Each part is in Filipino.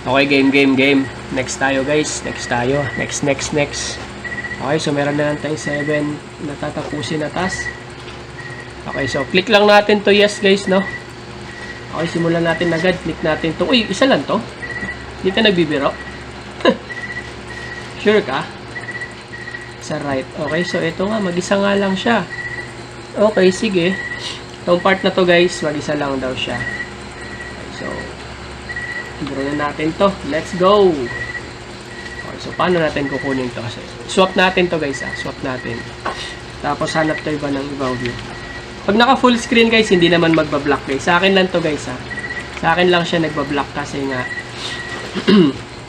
Okay, game. Next tayo guys. Next. Okay, so meron na lang tayong 7 na tatapusin na task. Okay, so click lang natin to yes guys, no? Okay, simulan natin agad. Click natin to. Uy, isa lang to? Hindi ka nagbibiro? Sure ka? Sa right. Okay, so ito nga, mag-isa nga lang siya. Okay, sige. Itong part na to guys, mag-isa lang daw siya. Okay, so draw na natin to. Let's go! Okay, so paano natin kukunin to? Kasi swap natin to guys, swap natin. Tapos hanap to iba ng ibang view. Pag naka full screen guys, hindi naman magbablock guys. Sa akin lang to guys, Sa akin lang siya nagbablock kasi nga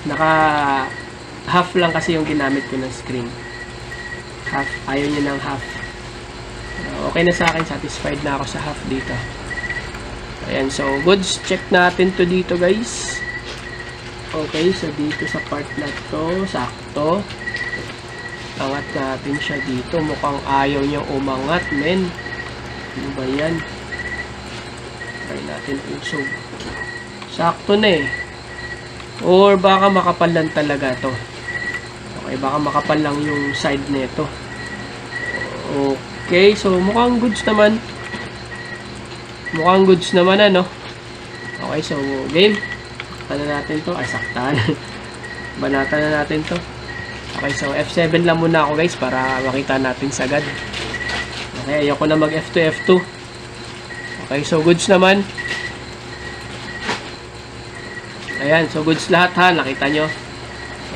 naka half lang kasi yung ginamit ko ng screen. Half, ayaw niya ng half. Okay na sa akin, satisfied na ako sa half dito. Ayan, so goods, check natin to dito guys. Okay, so dito sa part na to, sakto. Angat natin siya dito, mukhang ayaw niyang umangat, men. Ano ba yan? Try natin usog. Sakto na eh. Or baka makapal lang talaga to. Okay, baka makapal lang yung side nito. Okay, so mukhang goods naman. Ano? Okay, so game. Saktan na natin to. Ay, saktan. Banatan na natin to. Okay, so F7 lang muna ako guys para makita natin sagad. Okay, ayoko na mag F2, F2. Okay, so goods naman. Ayan, so goods lahat ha. Nakita nyo.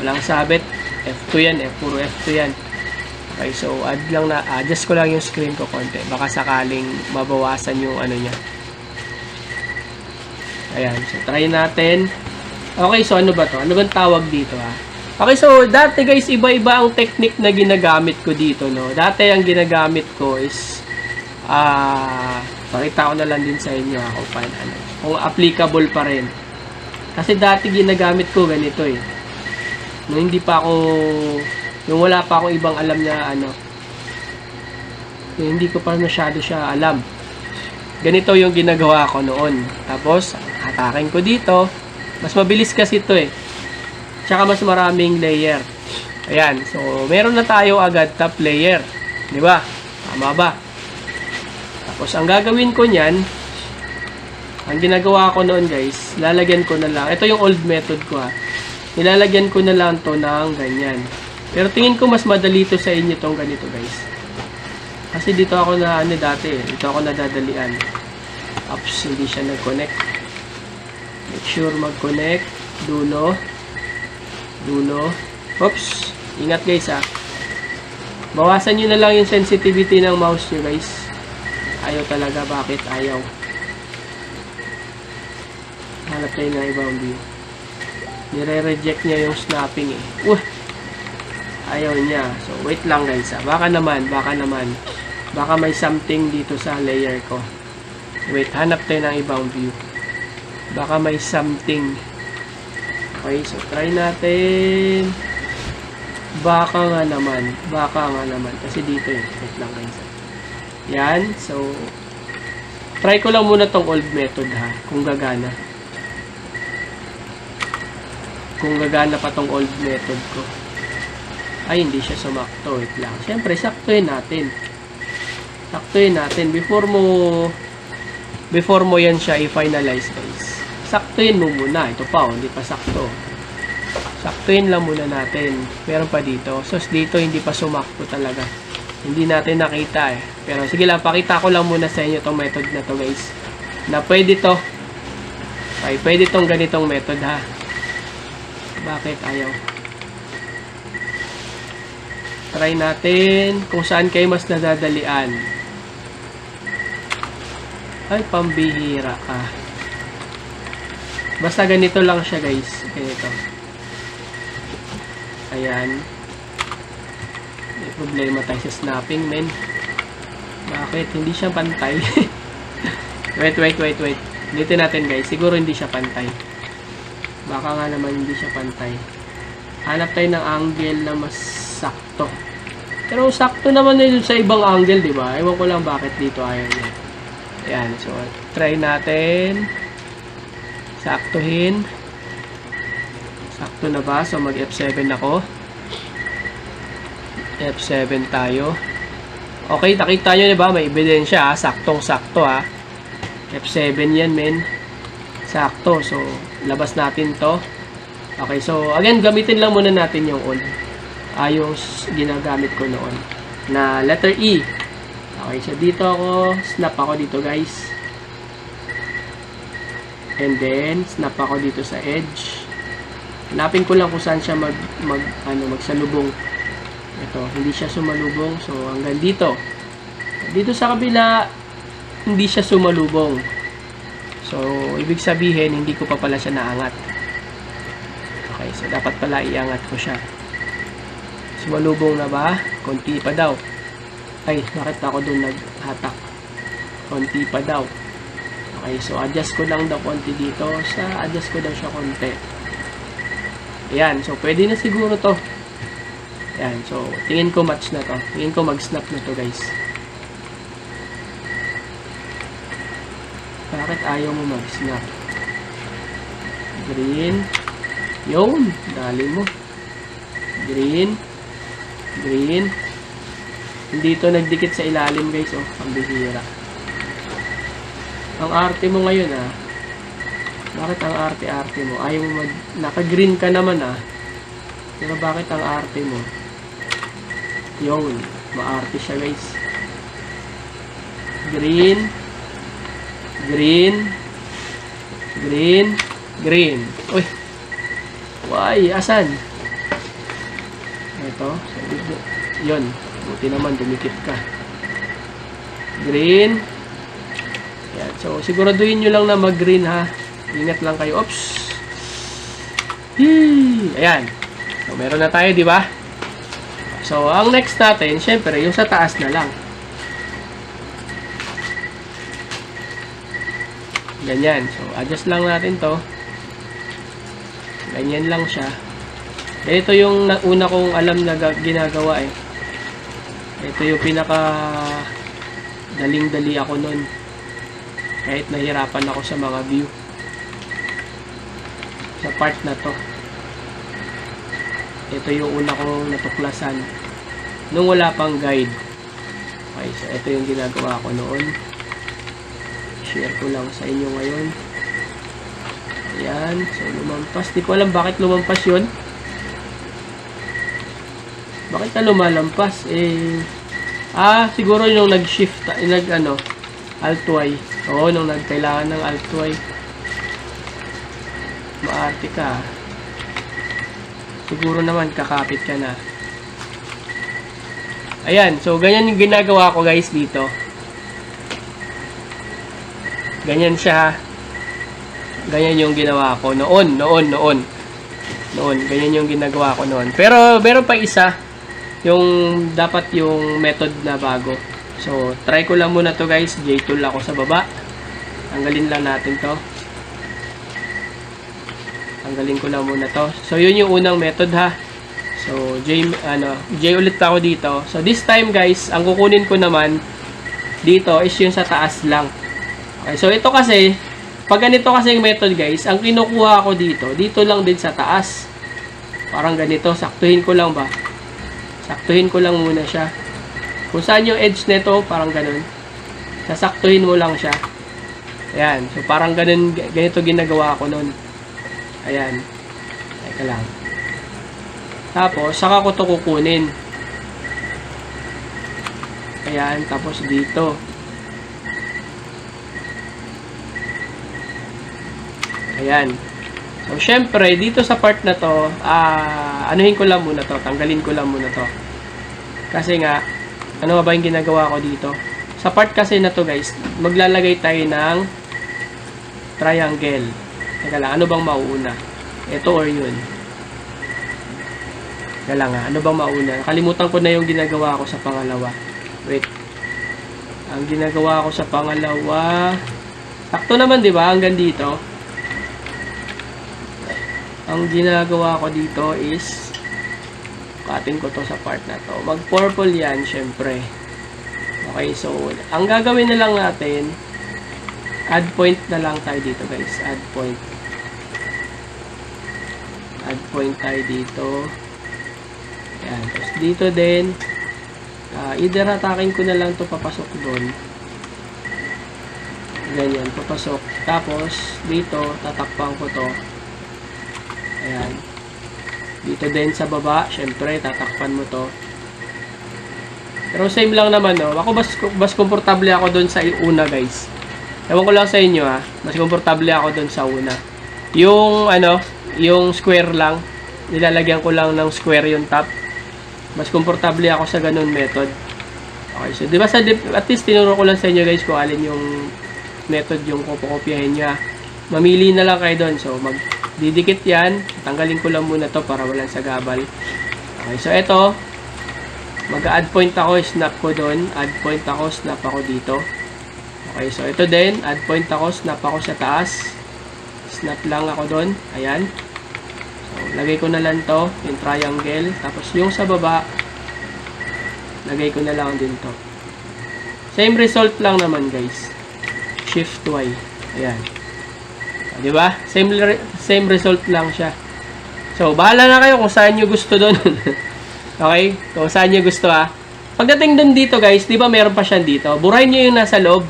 Walang sabit. F2 yan, puro F2 yan. Okay, so adjust ko lang yung screen ko konti. Baka sakaling mabawasan yung ano niya. Ayan, so try natin. Okay, so ano ba to? Ano bang tawag dito ha? Okay, so dati guys, iba-iba ang technique na ginagamit ko dito, no? Dati ang ginagamit ko is pakita ko na lang din sa inyo kung paano, kung applicable pa rin. Kasi dati ginagamit ko ganito eh. Nung hindi pa ako, nung wala pa akong ibang alam na hindi ko pa masyado siya alam. Ganito yung ginagawa ko noon. Tapos, hatakin ko dito. Mas mabilis kasi ito eh. Tsaka mas maraming layer. Ayan. So, meron na tayo agad top layer. Di ba? Tama ba? Tapos, ang gagawin ko niyan, ang ginagawa ko noon guys, lalagyan ko na lang. Ito yung old method ko ha. Nilalagyan ko na lang to ng ganyan. Pero tingin ko mas madali to sa inyo tong ganito guys. Kasi dito ako na dati eh. Dito ako nadadalian. Oops, hindi siya nag-connect. Make sure mag-connect. Dulo. Oops. Ingat guys ha. Bawasan nyo na lang yung sensitivity ng mouse nyo guys. Ayaw talaga. Bakit? Ayaw. Hanap tayo ng ibang view. Nire-reject niya yung snapping eh. Ayaw niya. So, wait lang guys ha. Baka naman. Baka may something dito sa layer ko. Wait, hanap tayo ng ibang view. Baka may something. Okay, so try natin. Baka nga naman. Kasi dito eh. Wait lang guys. Yan. So, try ko lang muna tong old method ha. Kung gagana. Kung gagana pa tong old method ko. Ay, hindi siya sumakto. Wait lang. Siyempre, saktuhin natin. Before mo yan siya i-finalize guys. Saktuhin mo muna. Ito pa, hindi pa sakto. Saktuhin lang muna natin. Meron pa dito. So, dito hindi pa sumakto talaga. Hindi natin nakita eh. Pero sige lang, pakita ko lang muna sa inyo itong method na to guys. Na pwede to. Okay, pwede tong ganitong method ha. Bakit ayaw? Try natin kung saan kayo mas nadadalian. Ay, pambihira ka. Basta ganito lang siya guys. Ganito. Ayan. May problema tayo sa snapping, men. Bakit? Hindi siya pantay. Wait. Ulitin natin guys. Siguro hindi siya pantay. Baka nga naman hindi siya pantay. Hanap tayo ng angle na mas sakto. Pero sakto naman na sa ibang angle, di ba? Ewan ko lang bakit dito ayaw niya. Ayan. So, try natin. Saktuhin. Sakto na ba? So, mag F7 ako. F7 tayo. Okay, nakita nyo diba? May ebidensya, ha? Saktong-sakto, ha? F7 yan, men. Sakto. So, labas natin to. Okay, so, again, gamitin lang muna natin yung old. Yung ginagamit ko noon. Na letter E. Okay, so dito ako, snap ako dito, guys. And then, snap ako dito sa edge. Hanapin ko lang kung saan siya magsalubong. Ito, hindi siya sumalubong. So, hanggang dito. Dito sa kabila, hindi siya sumalubong. So, ibig sabihin, hindi ko pa pala siya naangat. Okay, so dapat pala iangat ko siya. Sumalubong na ba? Konti pa daw. Ay, bakit ako dun naghatak? Konti pa daw. Okay, so adjust ko lang daw konti dito. Adjust ko daw siya konti. Ayan, so pwede na siguro to. Ayan, so tingin ko match na to. Tingin ko mag-snap na to, guys. Bakit ayaw mo mag-snap? Green. Yun, dali mo. Green. Green. Hindi to nagdikit sa ilalim, guys. Oh, ang bihira. Ang arte mo ngayon, ah. Bakit ang arte-arte mo? Ayaw mo naka-green ka naman, ah. Pero bakit ang arte mo? Yun. Maarte siya, guys. Green. Green. Green. Green. Uy. Why? Asan? Ito. Yun. Buti naman, dumikit ka. Green. Yan. So, siguraduhin nyo lang na mag-green, ha. Ingat lang kayo. Oops. Ayan. So, meron na tayo, di ba? So, ang next natin, syempre, yung sa taas na lang. Ganyan. So, adjust lang natin to. Ganyan lang siya. Ito yung una kong alam na ginagawa, eh. Ito yung pinaka daling-dali ako nun. Kahit nahirapan ako sa mga view. Sa part na to. Ito yung una kong natuklasan nung wala pang guide. Okay, so ito yung ginagawa ko noon. Share ko lang sa inyo ngayon. Ayan, so lumampas. Di ko alam bakit lumampas yun. Bakit na lumalampas? Siguro yung nag-shift, Alt-Y. Oo, nung nagkailangan ng Alt-Y. Maarte ka. Siguro naman kakapit ka na. Ayan, so ganyan yung ginagawa ko, guys, dito. Ganyan siya. Ganyan yung ginawa ko noon. Ganyan yung ginagawa ko noon. Pero meron pa isa, yung dapat yung method na bago. So, try ko lang muna to, guys. J-tool ako sa baba. Tanggalin lang natin to. Tanggalin ko lang muna to. So, yun yung unang method, ha. So, J ulit ako dito. So, this time, guys, ang kukunin ko naman dito is yung sa taas lang. Okay, so ito kasi, pag ganito kasi yung method, guys, ang kinukuha ko dito lang din sa taas. Parang ganito, saktuhin ko lang ba? Saktuhin ko lang muna siya. Kung saan yung edge nito, parang ganun. Sasaktuhin mo lang siya. Ayan, so parang ganun, ganito ginagawa ko nun. Ayan. Teka lang. Tapos, saka ko to kukunin. Ayan, tapos dito. Ayan. So, syempre, dito sa part na to, anuhin ko lang muna to. Tanggalin ko lang muna to. Kasi nga, ano ba yung ginagawa ko dito? Sa part kasi na to, guys, maglalagay tayo ng triangle. Teka lang, ano bang mauuna? Ito or yun? Teka lang, ano bang mauna? Nakalimutan ko na yung ginagawa ko sa pangalawa. Wait. Ang ginagawa ko sa pangalawa, sakto naman, di ba? Hanggang dito. Ang ginagawa ko dito is cutting ko to sa part na to. Mag-purple yan, syempre. Okay, so, ang gagawin na lang natin, add point na lang tayo dito, guys. Add point. add point tayo dito. Ayan. Tapos dito din, either hatakin ko na lang to papasok doon. Ganyan, papasok. Tapos, dito, tatakpan ko to. Ayan. Dito din sa baba, syempre, tatakpan mo to. Pero same lang naman, no? Ako mas komportable ako doon sa una, guys. Ewan ko lang sa inyo, ha. Mas komportable ako doon sa una. Yung, yung square lang. Nilalagyan ko lang ng square yung top. Mas komportable ako sa ganun method. Okay, so, di ba at least tinuro ko lang sa inyo, guys, kung alin yung method yung kopokopyahin nyo. Mamili na lang kayo doon. So, magdidikit yan. Tanggalin ko lang muna to para walang sagabal. Okay, so ito, mag-add point ako, snap ko doon. Add point ako, snap ako dito. Okay, so ito din, add point ako, snap ako sa taas. Snap lang ako doon. Ayan. So, lagay ko na lang to, yung triangle. Tapos yung sa baba, lagay ko na lang din to. Same result lang naman, guys. Shift Y. Ayan. Di ba? Same result lang siya. So, bahala na kayo kung saan nyo gusto doon. Okay? Kung saan nyo gusto, ha. Pagdating doon dito, guys, di ba meron pa siya dito? Burahin nyo yung nasa loob.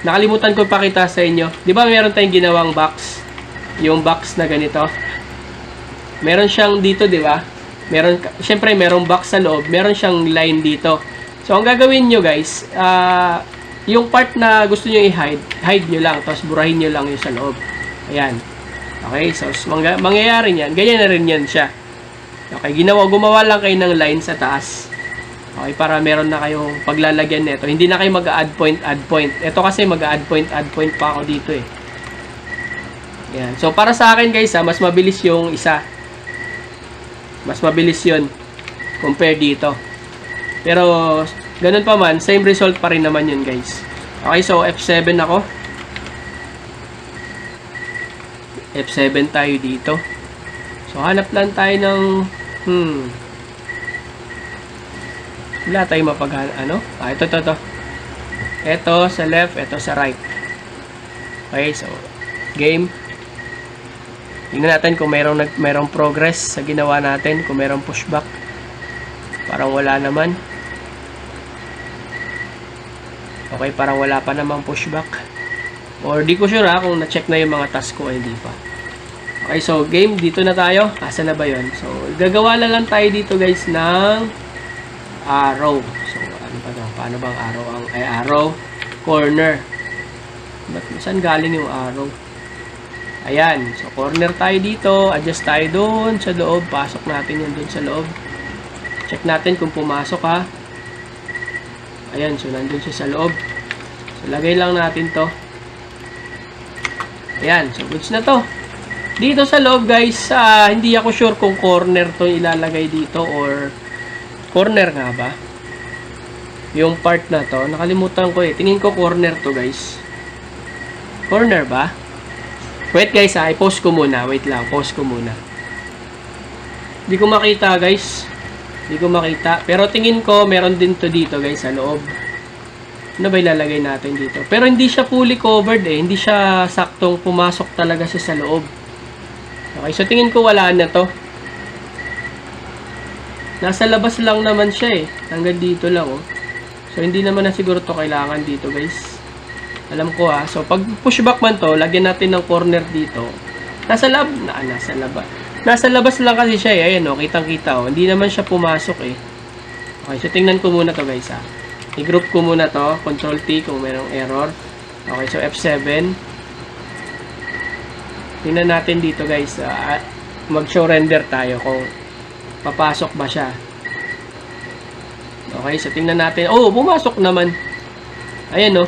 Nakalimutan ko pakita sa inyo. Di ba meron tayong ginawang box? Yung box na ganito. Meron siyang dito, di ba? Siyempre, merong box sa loob. Meron siyang line dito. So, ang gagawin nyo, guys, yung part na gusto nyo i-hide, hide nyo lang, tapos burahin nyo lang yung sa loob. Ayan. Okay, so mangyayari yan. Ganyan na rin yan siya. Okay, gumawa lang kayo ng line sa taas. Okay, para meron na kayong paglalagyan nito. Hindi na kayo mag-add point, add point. Ito kasi mag-add point pa ako dito eh. Ayan. So, para sa akin guys, mas mabilis yung isa. Mas mabilis yun compare dito. Pero, ganun pa man, same result pa rin naman yun, guys. Okay, so F7 ako. F7 tayo dito. So, hanap lang tayo ng, wala tayong ito. Ito sa left, ito sa right. Okay, so, game. Tingnan natin kung merong progress sa ginawa natin, kung merong pushback. Parang wala naman. Okay, parang wala pa namang pushback. Or di ko sure kung na-check na yung mga task ko, hindi pa. Okay, so game, dito na tayo. Asa na ba yun? So, gagawa na lang tayo dito guys ng arrow. So, ano pa to? Paano bang arrow? Arrow, corner. Saan galing yung arrow? Ayan, so corner tayo dito. Adjust tayo doon sa loob. Pasok natin yun doon sa loob. Check natin kung pumasok ha. Ayan, so nandun siya sa loob. So, lagay lang natin to. Ayan, so goods na to. Dito sa loob guys, hindi ako sure kung corner to ilalagay dito or corner nga ba? Yung part na to, nakalimutan ko eh. Tingin ko corner to guys. Corner ba? Wait guys i-post ko muna. Wait lang, post ko muna. Hindi ko makita guys. Hindi ko makita. Pero tingin ko, meron din to dito guys sa loob. Ano ba ilalagay natin dito? Pero hindi siya fully covered eh. Hindi siya saktong pumasok talaga siya sa loob. Okay, so tingin ko wala na to. Nasa labas lang naman siya eh. Hanggang dito lang oh. So hindi naman na siguro to kailangan dito guys. Alam ko ha. So pag pushback man to, lagyan natin ng corner dito. Nasa labas lang kasi siya eh. Ayan o, kitang-kita o. Hindi naman siya pumasok eh. Okay, so tingnan ko muna to guys ha. I-group ko muna to. Control T kung mayroong error. Okay, so F7. Tingnan natin dito guys. Mag-show render tayo kung papasok ba siya. Okay, so tingnan natin. Oh, pumasok naman. Ayan o.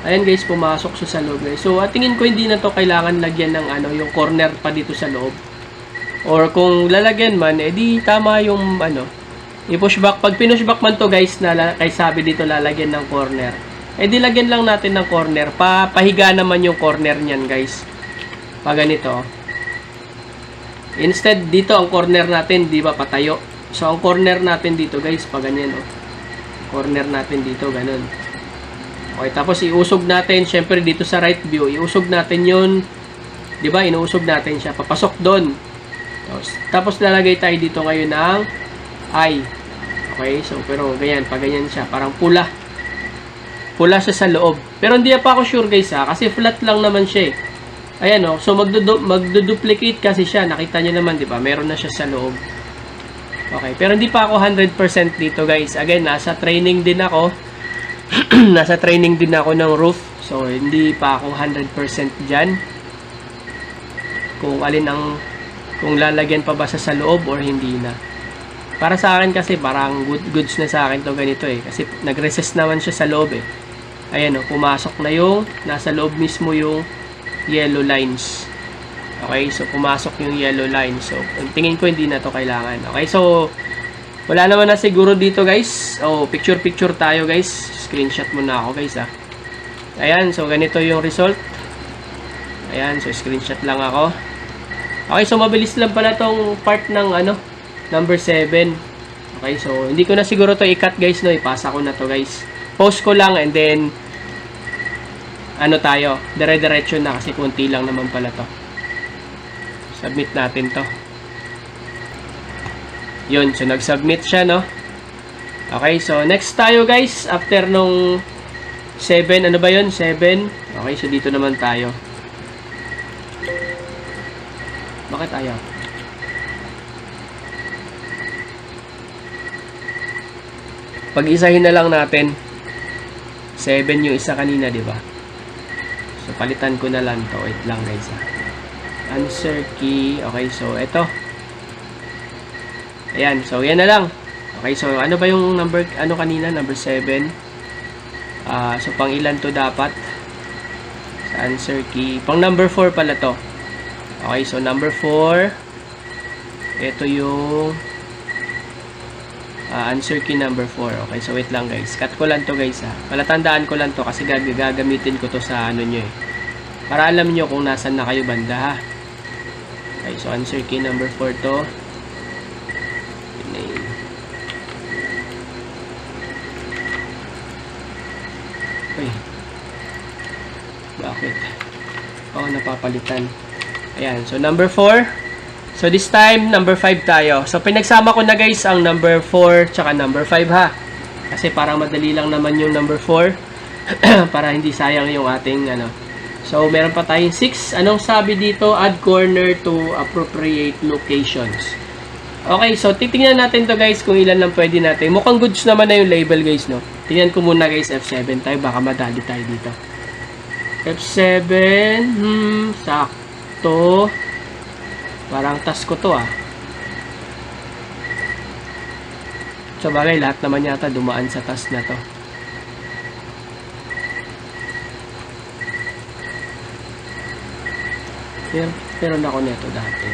Ayan guys, pumasok siya sa loob guys. So, tingin ko hindi na to kailangan lagyan ng yung corner pa dito sa loob. Or kung lalagyan man, edi tama yung i-pushback. Pag pinushback man to guys, kay sabi dito lalagyan ng corner. Edi lagyan lang natin ng corner. Pahiga naman yung corner niyan guys. Pag ganito. Instead, dito ang corner natin, di ba, patayo. So, ang corner natin dito guys, pag ganyan oh. Corner natin dito, ganun. Okay, tapos iusog natin, syempre dito sa right view, iusog natin yun. Di ba, inuusog natin siya. Papasok doon. Tapos lalagay tayo dito ngayon ng eye. Okay, so pero ganyan, pag ganyan siya, parang pula. Pula siya sa loob. Pero hindi pa ako sure guys ha, kasi flat lang naman siya eh. Ayan o, so magduduplicate kasi siya. Nakita nyo naman, di ba? Meron na siya sa loob. Okay, pero hindi pa ako 100% dito guys. Again, nasa training din ako. Nasa training din ako ng roof. So, hindi pa ako 100% dyan. Kung alin ang, kung lalagyan pa ba sa loob or hindi na. Para sa akin kasi, parang goods na sa akin to ganito eh. Kasi nag-recess naman siya sa loob eh. Ayan o, pumasok na yung, nasa loob mismo yung yellow lines. Okay, so pumasok yung yellow lines. So, tingin ko hindi na to kailangan. Okay, so wala naman na siguro dito guys. Oh, picture tayo guys. Screenshot muna ako guys ha. Ayan, so ganito yung result. Ayan, so screenshot lang ako. Okay, so mabilis lang pala tong part ng ano, number 7. Okay, so hindi ko na siguro to i-cut guys, no. Ipasa ko na to guys. Post ko lang and then ano tayo, dire-diretso na kasi kunti lang naman pala to. Submit natin to. Yun, so nag-submit siya, no? Okay, so next tayo guys, after nung 7, ano ba yun? 7. Okay, so dito naman tayo. Bakit ayaw? Pag-isahin na lang natin. 7 yung isa kanina, di ba? So, palitan ko na lang to. Wait lang guys ha. Answer key. Okay, so ito. Ayan, so yan na lang. Okay, so ano ba yung number, ano kanina? Number 7. So pang ilan to dapat? Sa answer key. Pang number 4 pala to. Okay, so number 4. Ito yung answer key number 4. Okay, so wait lang guys. Cut ko lang to guys ha. Palatandaan ko lang to kasi gagamitin ko to sa ano nyo eh. Para alam nyo kung nasan na kayo banda ha. Okay, so answer key number 4 to. Okay. Bakit? Napapalitan. Ayan, so number 4. So this time, number 5 tayo. So pinagsama ko na guys ang number 4 tsaka number 5 ha. Kasi parang madali lang naman yung number 4. Para hindi sayang yung ating ano. So meron pa tayong 6. Anong sabi dito? Add corner to appropriate locations. Okay, so titingnan natin to guys kung ilan lang pwede natin. Mukhang goods naman na yung label guys, no? Tingnan ko muna guys, F7 tayo. Baka madali tayo dito. F7. Sakto. Parang task ko to ah. So bagay, lahat naman yata dumaan sa task na to. Pero ako nito dati.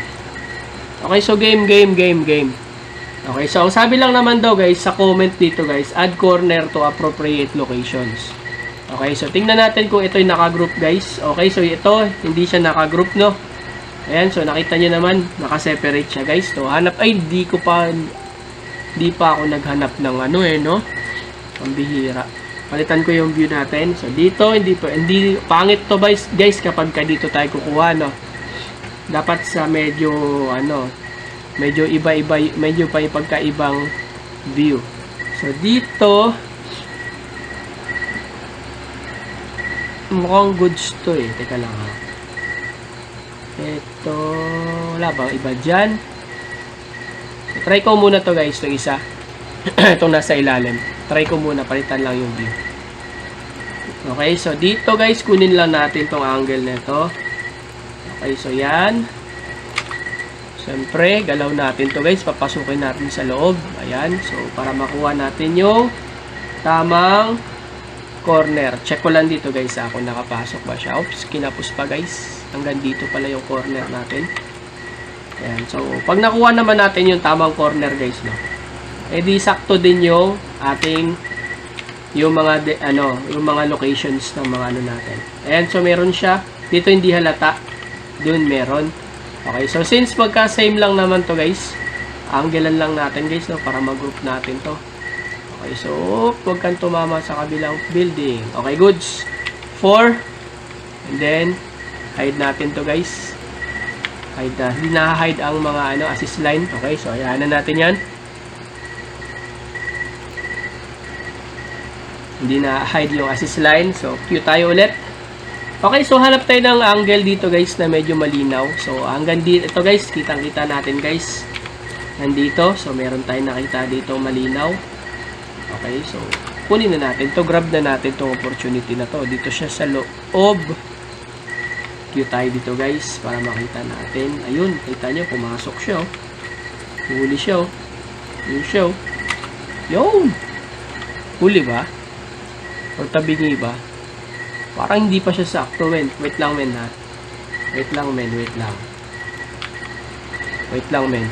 Okay, so game. Okay, so ang sabi lang naman daw guys, sa comment dito guys, add corner to appropriate locations. Okay, so tingnan natin kung ito'y naka-group guys. Okay, so ito, hindi siya naka-group, no? Ayan, so nakita nyo naman, naka-separate siya guys. So hanap, ay, di pa ako naghanap ng ano eh, no? Ang bihira. Palitan ko yung view natin. So dito, hindi pangit to guys kapag dito tayo kukuha, no? Dapat sa medyo medyo iba-iba, medyo pa pagkaibang view. So dito mukhang goods to eh. Teka lang ha. Ito, wala bang iba dyan? So, try ko muna to guys, itong isa. Itong nasa ilalim. Try ko muna, palitan lang yung view. Okay, so dito guys, kunin lang natin tong angle nito. Okay, so yan. Siyempre, galaw natin to guys. Papasukin natin sa loob. Ayan. So, para makuha natin yung tamang corner. Check ko lang dito guys. Kung nakapasok ba siya. Oops, kinapos pa guys. Hanggang dito pala yung corner natin. Ayan. So, pag nakuha naman natin yung tamang corner guys, no? Di sakto din yung ating yung mga locations ng mga ano natin. Ayan. So, meron siya. Dito hindi halata. Doon meron. Okay, so since magka-same lang naman to guys, anggelan lang natin guys, no, para mag-group natin to. Okay, so huwag kang tumama sa kabilang building. Okay, goods. 4. And then, hide natin to guys. hide na. Hindi na-hide ang mga assist line. Okay, so ayan na natin yan. Hindi na-hide yung assist line. So, cue tayo ulit. Okay, so hanap tayo ng angle dito guys na medyo malinaw. So, hanggang dito, ito guys, kitang-kita natin guys. Nandito. So, meron tayong nakita dito malinaw. Okay, so, kunin na natin. Grab na natin itong opportunity na to. Dito siya sa loob. Cue tayo dito guys para makita natin. Ayun, kita nyo, pumasok siya. Huli siya. Yun siya. Yun! Huli ba? O tabingi ba? Parang hindi pa siya sakto, men. Wait lang, men, ha? Wait lang, men. Wait lang. Wait lang, men.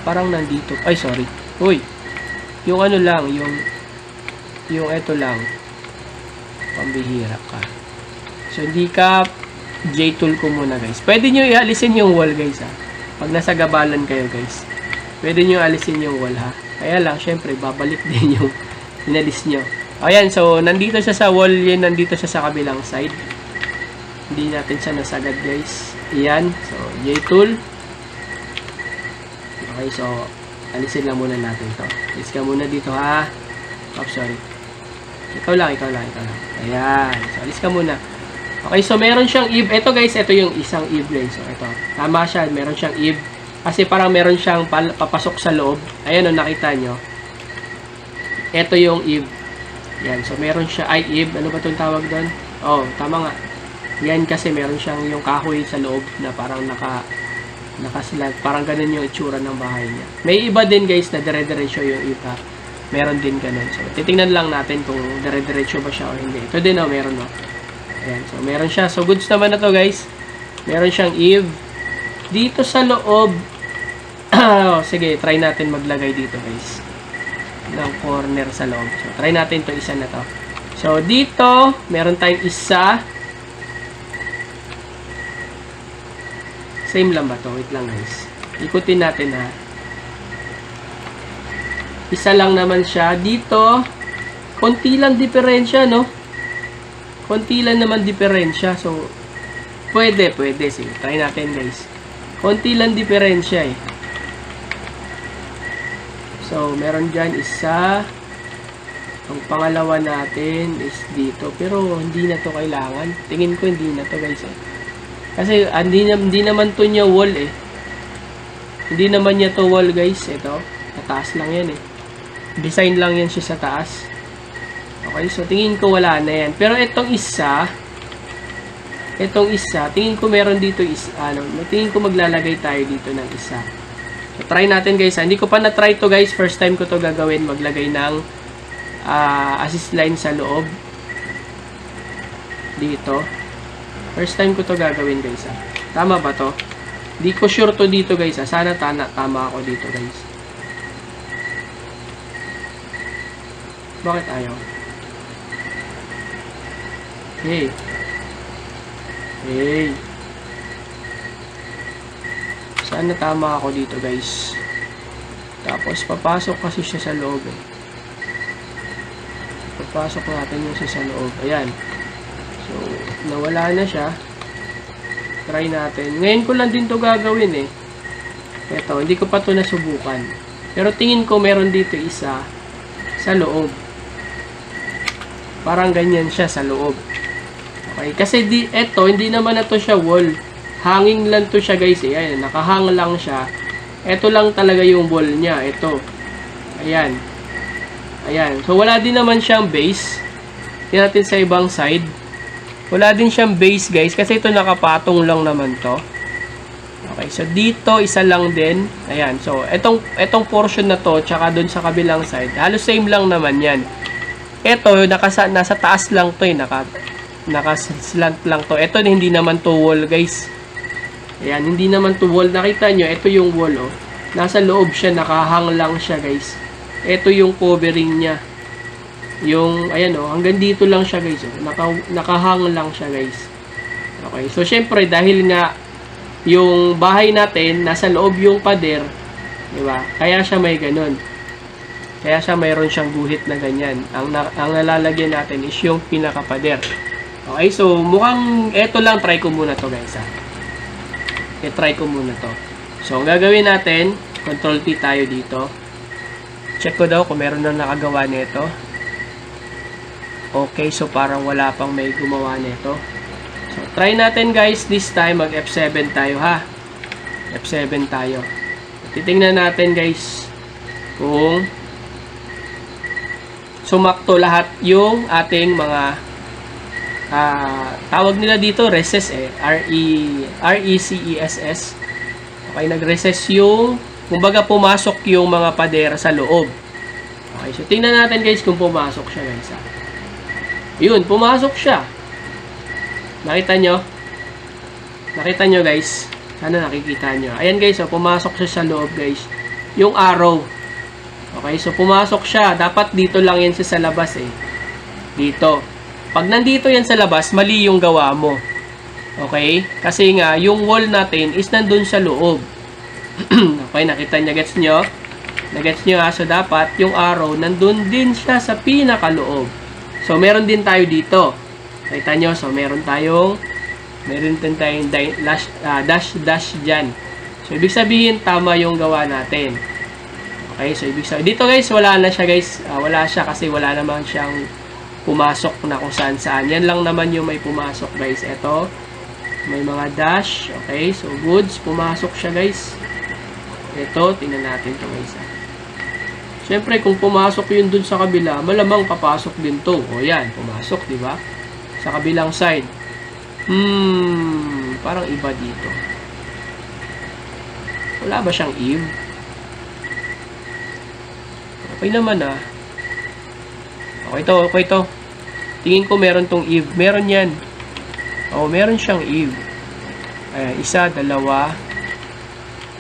Parang nandito. Ay, sorry. Uy! Yung lang, yung eto lang. Pambihira ka. So, hindi ka J-tool ko muna, guys. Pwede nyo ialisin yung wall, guys, ha? Pag nasa gabalan kayo, guys. Pwede nyo alisin yung wall, ha? Kaya lang, syempre, babalik din yung inalis nyo. Ayan, so, nandito siya sa wall, yun, nandito siya sa kabilang side. Hindi natin siya nasagad, guys. Ayan, so, J-tool. Okay, so, alisin lang muna natin to. Alis ka muna dito, ha? Oh, sorry. Ikaw lang. Ayan, so, alis ka muna. Okay, so, meron siyang eve. Ito, guys, ito yung isang eve, guys. So, ito. Tama siya, meron siyang eve. Kasi parang meron siyang papasok sa loob. Ayan, nakita nyo. Ito yung eve. Yan, so meron siya, eve, ano ba itong tawag doon? Oh, tama nga. Yan kasi meron siyang yung kahoy sa loob na parang nakaslag. Parang ganun yung itsura ng bahay niya. May iba din guys na dire-diretso yung iba. Meron din ganun. So, titingnan lang natin kung dire-diretso ba siya o hindi. Ito din meron Ayan, so meron siya. So, goods naman na to guys. Meron siyang eve. Dito sa loob, sige, try natin maglagay dito guys. Ng corner sa loob. So, try natin itong isa na to. So, dito, meron tayong isa. Same lang ba to? Wait lang guys. Ikutin natin ha. Isa lang naman siya. Dito, konti lang diferensya, no? Konti lang naman diferensya. So, pwede. Sige, try natin guys. Konti lang diferensya eh. So, meron dyan isa. Ang pangalawa natin is dito. Pero, hindi na to kailangan. Tingin ko, hindi na to guys. Kasi, hindi naman to niya wall eh. Hindi naman niya to wall guys. Ito. Nataas lang yan eh. Design lang yan siya sa taas. Okay, so tingin ko wala na yan. Pero, itong isa, tingin ko meron dito tingin ko maglalagay tayo dito ng isa. So, try natin guys. Hindi ko pa na-try to guys. First time ko to gagawin. Maglagay ng assist line sa loob. Dito. First time ko to gagawin guys. Tama ba to? Hindi ko sure to dito guys. Sana tama ako dito guys. Bakit ayaw? Hey. Sana tama ako dito guys. Tapos papasok kasi siya sa loob eh. Papasok natin yung siya sa loob. Ayan. So, nawala na siya. Try natin. Ngayon ko lang din to gagawin eh. Ito, hindi ko pa to nasubukan. Pero tingin ko meron dito isa sa loob. Parang ganyan siya sa loob. Okay, kasi eto, hindi naman na to siya wall. Hanging lang to siya guys eh. Ayan, nakahang lang siya. Ito lang talaga yung wall niya. Ito. Ayan. Ayan. So, wala din naman siyang base. Tingnan natin sa ibang side. Wala din siyang base guys. Kasi ito nakapatong lang naman to. Okay. So, dito, isa lang din. Ayan. So, etong portion na to, tsaka dun sa kabilang side. Halos same lang naman yan. Ito, nasa taas lang to eh. Naka-slant lang to. Ito, hindi naman to wall guys. Ayan, hindi naman to wall. Nakita nyo, ito yung wall, oh. Nasa loob siya, nakahang lang siya, guys. Ito yung covering niya. Yung, ayan, oh, hanggang dito lang siya, guys. Oh. Nakahang lang siya, guys. Okay, so, syempre, dahil nga, yung bahay natin, nasa loob yung pader, di ba? Kaya siya may ganun. Kaya siya mayroon siyang guhit na ganyan. Ang nalalagyan natin is yung pinakapader. Okay, so, mukhang, eto lang, try ko muna to, guys, ha. I-try ko muna to. So, ang gagawin natin, Control T tayo dito. Check ko daw kung meron na nakagawa nito. Okay, so parang wala pang may gumawa nito. So, try natin guys, this time mag F7 tayo ha. F7 tayo. Titingnan natin guys kung sumakto lahat yung ating mga tawag nila dito recess R-E-C-E-S-S. Okay, nag-recess yung kumbaga pumasok yung mga padera sa loob. Okay, so tingnan natin guys kung pumasok siya guys. Yun, pumasok siya. Nakita nyo? Nakita nyo guys? Sana nakikita nyo. Ayan guys, pumasok siya sa loob guys. Yung arrow. Okay, so pumasok siya. Dapat dito lang yan siya sa labas Dito. Pag nandito yan sa labas, mali yung gawa mo. Okay? Kasi nga, yung wall natin is nandun sa loob. Okay, nakita niya, gets nyo? Nagets nyo So, dapat yung arrow, nandun din siya sa pinakaloob. So, meron din tayo dito. Nakita nyo? So, meron din tayong dash dyan. So, ibig sabihin, tama yung gawa natin. Okay, so ibig sabihin, dito guys, wala na siya guys. Wala siya kasi wala naman siyang pumasok na kung saan. Yan lang naman yung may pumasok guys. Ito, may mga dash. Okay, so goods, pumasok siya guys. Ito, tingnan natin ito guys. Siyempre, kung pumasok yun dun sa kabila, malamang papasok din to. O yan, pumasok, di ba? Sa kabilang side. Parang iba dito. Wala ba siyang if? Okay naman Okay to. Tingin ko meron tong if. Meron yan. Meron siyang if. Ayan, isa, dalawa.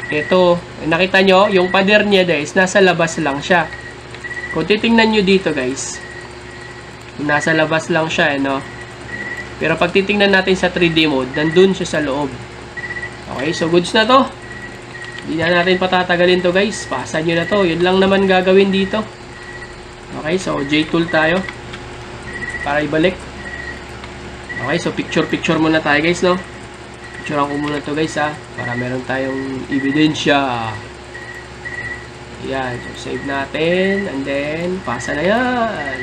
Ito, nakita nyo, yung pader niya guys, nasa labas lang siya. Kung titingnan nyo dito guys, nasa labas lang siya, Pero pag titingnan natin sa 3D mode, nandun siya sa loob. Okay, so goods na to. Hindi na natin patatagalin to guys. Pasan nyo na to. Yun lang naman gagawin dito. Okay, so J-tool tayo. Para ibalik. Okay, so picture muna tayo guys, Picturean ko muna to guys, para meron tayong ebidensya. Yan, so save natin. And then, pasa na yan.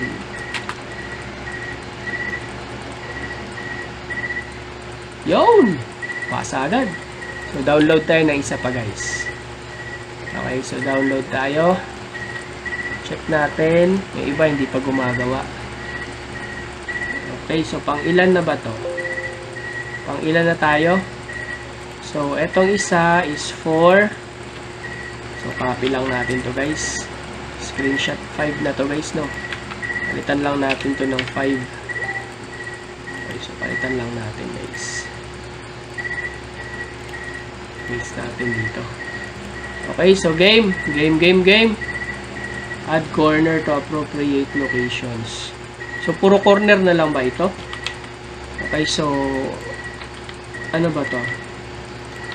Yun! Pasa agad. So, download tayo ng isa pa guys. Okay, so download tayo. Check natin. Yung iba hindi pa gumagawa. Okay, so pang ilan na ba to? Pang ilan na tayo? So, etong isa is 4. So, copy lang natin to guys. Screenshot 5 na to guys, Palitan lang natin to ng 5. Okay, so palitan lang natin guys. Paste natin dito. Okay, so game. Add corner to appropriate locations. So, puro corner na lang ba ito? Okay, so ano ba to?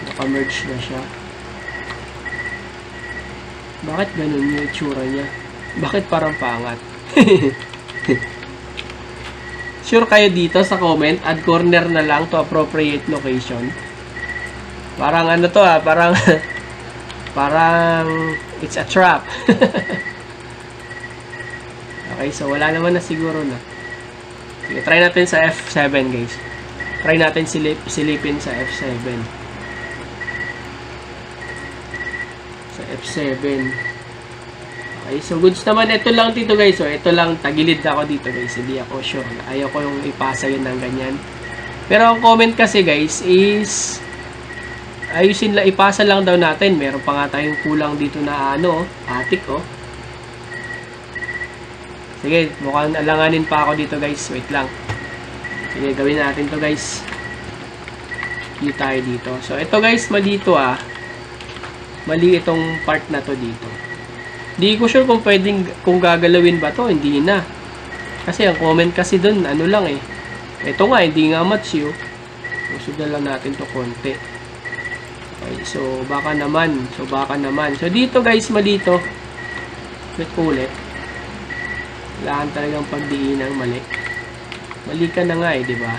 Naka-merge na siya. Bakit ganun yung itsura niya? Bakit parang pangat? Sure kayo dito sa comment, add corner na lang to appropriate location. Parang ano to parang it's a trap. Okay, so wala naman na siguro na. Sige, try natin sa F7 guys. Try natin silipin sa F7. Sa F7. Okay, so goods naman. Ito lang dito guys. So, ito lang, tagilid ako dito guys. Hindi ako sure. Ayaw ko yung ipasa yun ng ganyan. Pero ang comment kasi guys is ayusin lang, ipasa lang daw natin. Meron pa nga tayong kulang dito na attic Sige, mukhang alanganin pa ako dito guys. Wait lang. Sige, gawin natin to guys. Dito tayo dito. So, ito guys, mali ito Mali itong part na to dito. Hindi ko sure kung pwedeng, kung gagalawin ba to. Hindi na. Kasi ang comment kasi dun, ano lang Ito nga, hindi nga match yun. Susundan lang natin to konti. Okay, so baka naman. So dito guys, mali ito. Ulit. Kailangan talagang pagdiin ng mali. Mali ka na nga di ba?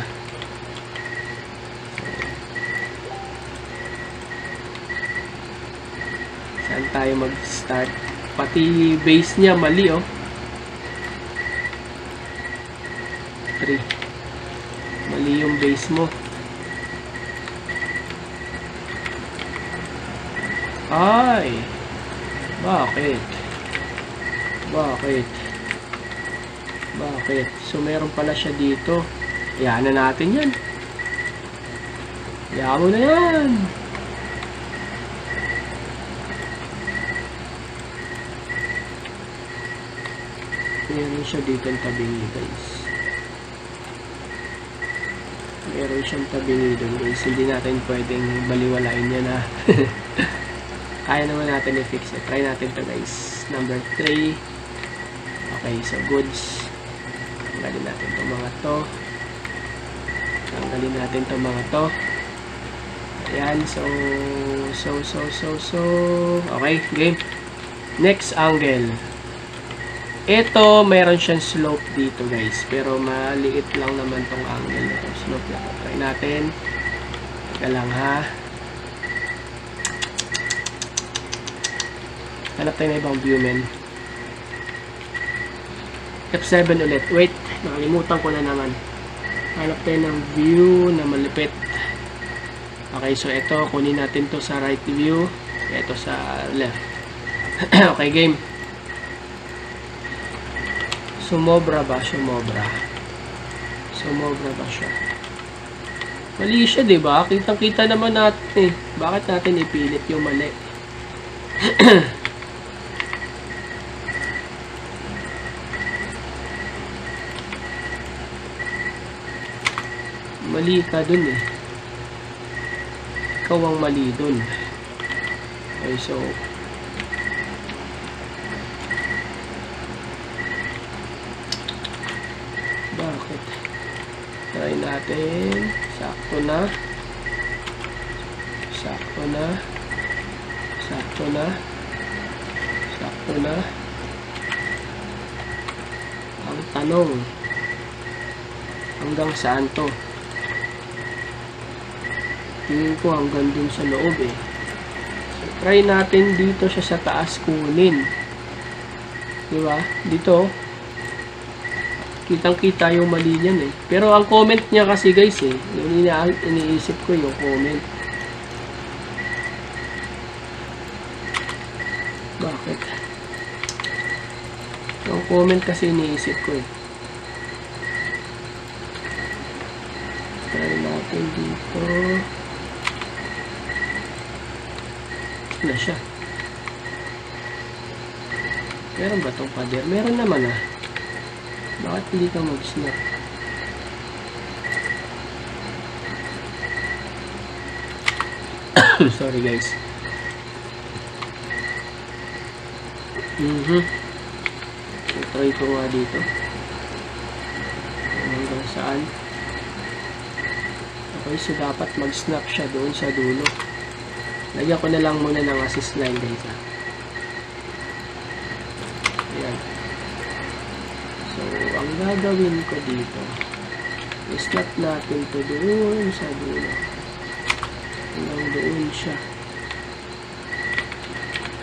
tayo mag-start. Pati base niya mali, oh. 3. Mali yung base mo. Ay, bakit? So meron pala siya dito. Hayaan na natin yan. Hayaan mo na yan. Meron siya dito ang tabingi, guys. Meron siyang tabingi doon, guys. Hindi natin pwedeng baliwalain yan, ha. Kaya naman natin i-fix it. Try natin to, guys. Number 3. Okay, so goods. Tanggalin natin itong mga to. Ayan, so. Okay, game. Next angle. Ito, mayroon siyang slope dito, guys. Pero maliit lang naman tong angle na itong slope na. Try natin. Teka lang, ha. Hanap tayo na ibang view, men. F7 ulit. Wait, nakalimutan ko na naman. Hanap tayo ng view na malipit. Okay, so ito, kunin natin to sa right view. Ito sa left. Okay, game. Sumobra ba siya? Mali siya, diba? Kitang-kita naman natin eh. Bakit natin ipilit yung mali? Mali ka dun eh. Ikaw ang mali dun. Okay, so bakit? Try natin. Sakto na. Ang tanong, hanggang saan to? Tingin ko hanggang dun sa loob eh. So, try natin dito siya sa taas kunin. Diba? Dito, kitang-kita yung mali niyan eh. Pero ang comment niya kasi, guys eh, yung iniisip ko yung comment. Bakit? Yung comment kasi iniisip ko eh. Try natin dito. Na siya. Meron ba itong pader? Meron naman ah. Bakit hindi ka mag-snap? Sorry guys. Try ko nga dito. Hanggang saan? Okay, so dapat mag-snap siya doon sa dulo. Lagyan ko na lang muna ng assist line guys ha. Ayan. So, ang gagawin ko dito, i-snap natin to doon sa dulo. Hanggang doon siya.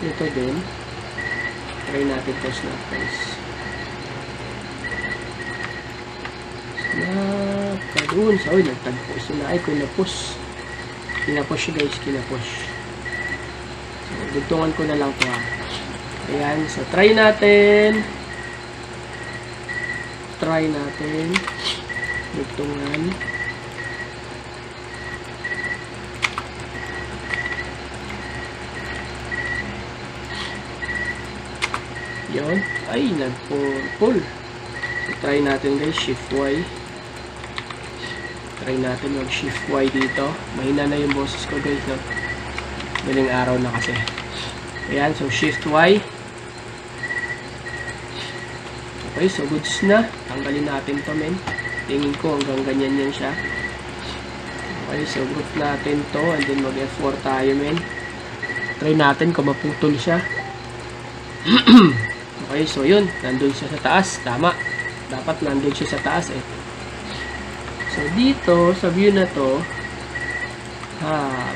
Ito din. Try natin to snap guys. Snap ka doon. So, nagtagpo sila. Ay, kinapush. Kinapush guys, kinapush. So, dugtungan ko na lang to ha. Ayan. So, try natin. Dugtungan. Yun. Ay, nag-pull. So, try natin guys, shift Y. Try natin mag-shift Y dito. Mahina na yung boses ko guys, no? Daling araw na kasi. Ayan, so shift Y. Okay, so goods na. Tanggalin natin to, men. Tingin ko hanggang ganyan yan siya. Okay, so group natin to. And then mag F4 tayo, men. Try natin kung maputol siya. Okay, so yun. Nandun siya sa taas. Tama. Dapat nandun siya sa taas eh. So dito, sa view na to,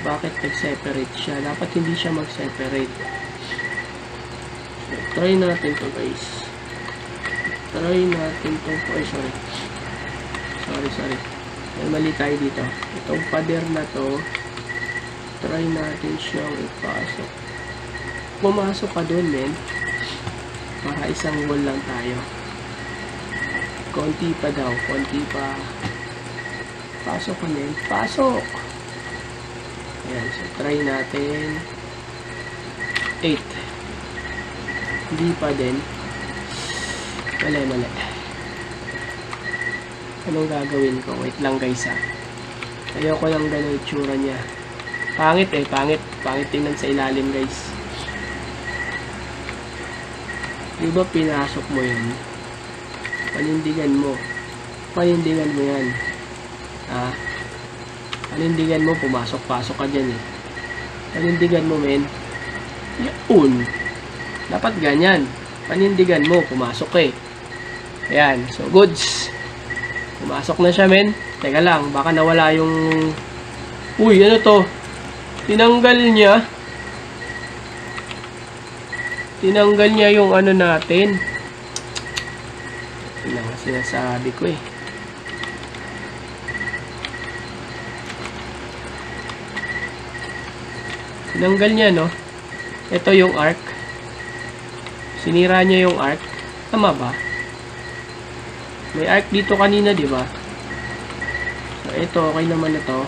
bakit nag-separate siya? Dapat hindi siya mag-separate. try natin to guys. Try natin to. Ay, sorry. May mali tayo dito. Itong pader na to, try natin siyang ipasok. Pumasok ka dun, men. Para isang wall lang tayo. Konti pa daw. Konti pa. Pasok ka, men. Pasok! Ayan. So, try natin. 8. Hindi pa din. Mali. Anong gagawin ko? Wait lang guys ha. Ayoko lang ganun itsura niya. Pangit eh. Pangit tingnan sa ilalim guys. Diba pinasok mo yun? Panindigan mo yan. Panindigan mo, pumasok-pasok ka dyan eh. Panindigan mo, men. Yun. Dapat ganyan. Panindigan mo, pumasok eh. Ayan, so goods. Pumasok na siya, men. Teka lang, baka nawala yung... Uy, ano to? Tinanggal niya yung ano natin. Yun ang sinasabi ko eh. Tinanggal niya, no? Ito yung arc. Sinira niya yung arc. Tama ba? May arc dito kanina, di ba? So, ito, okay naman na to.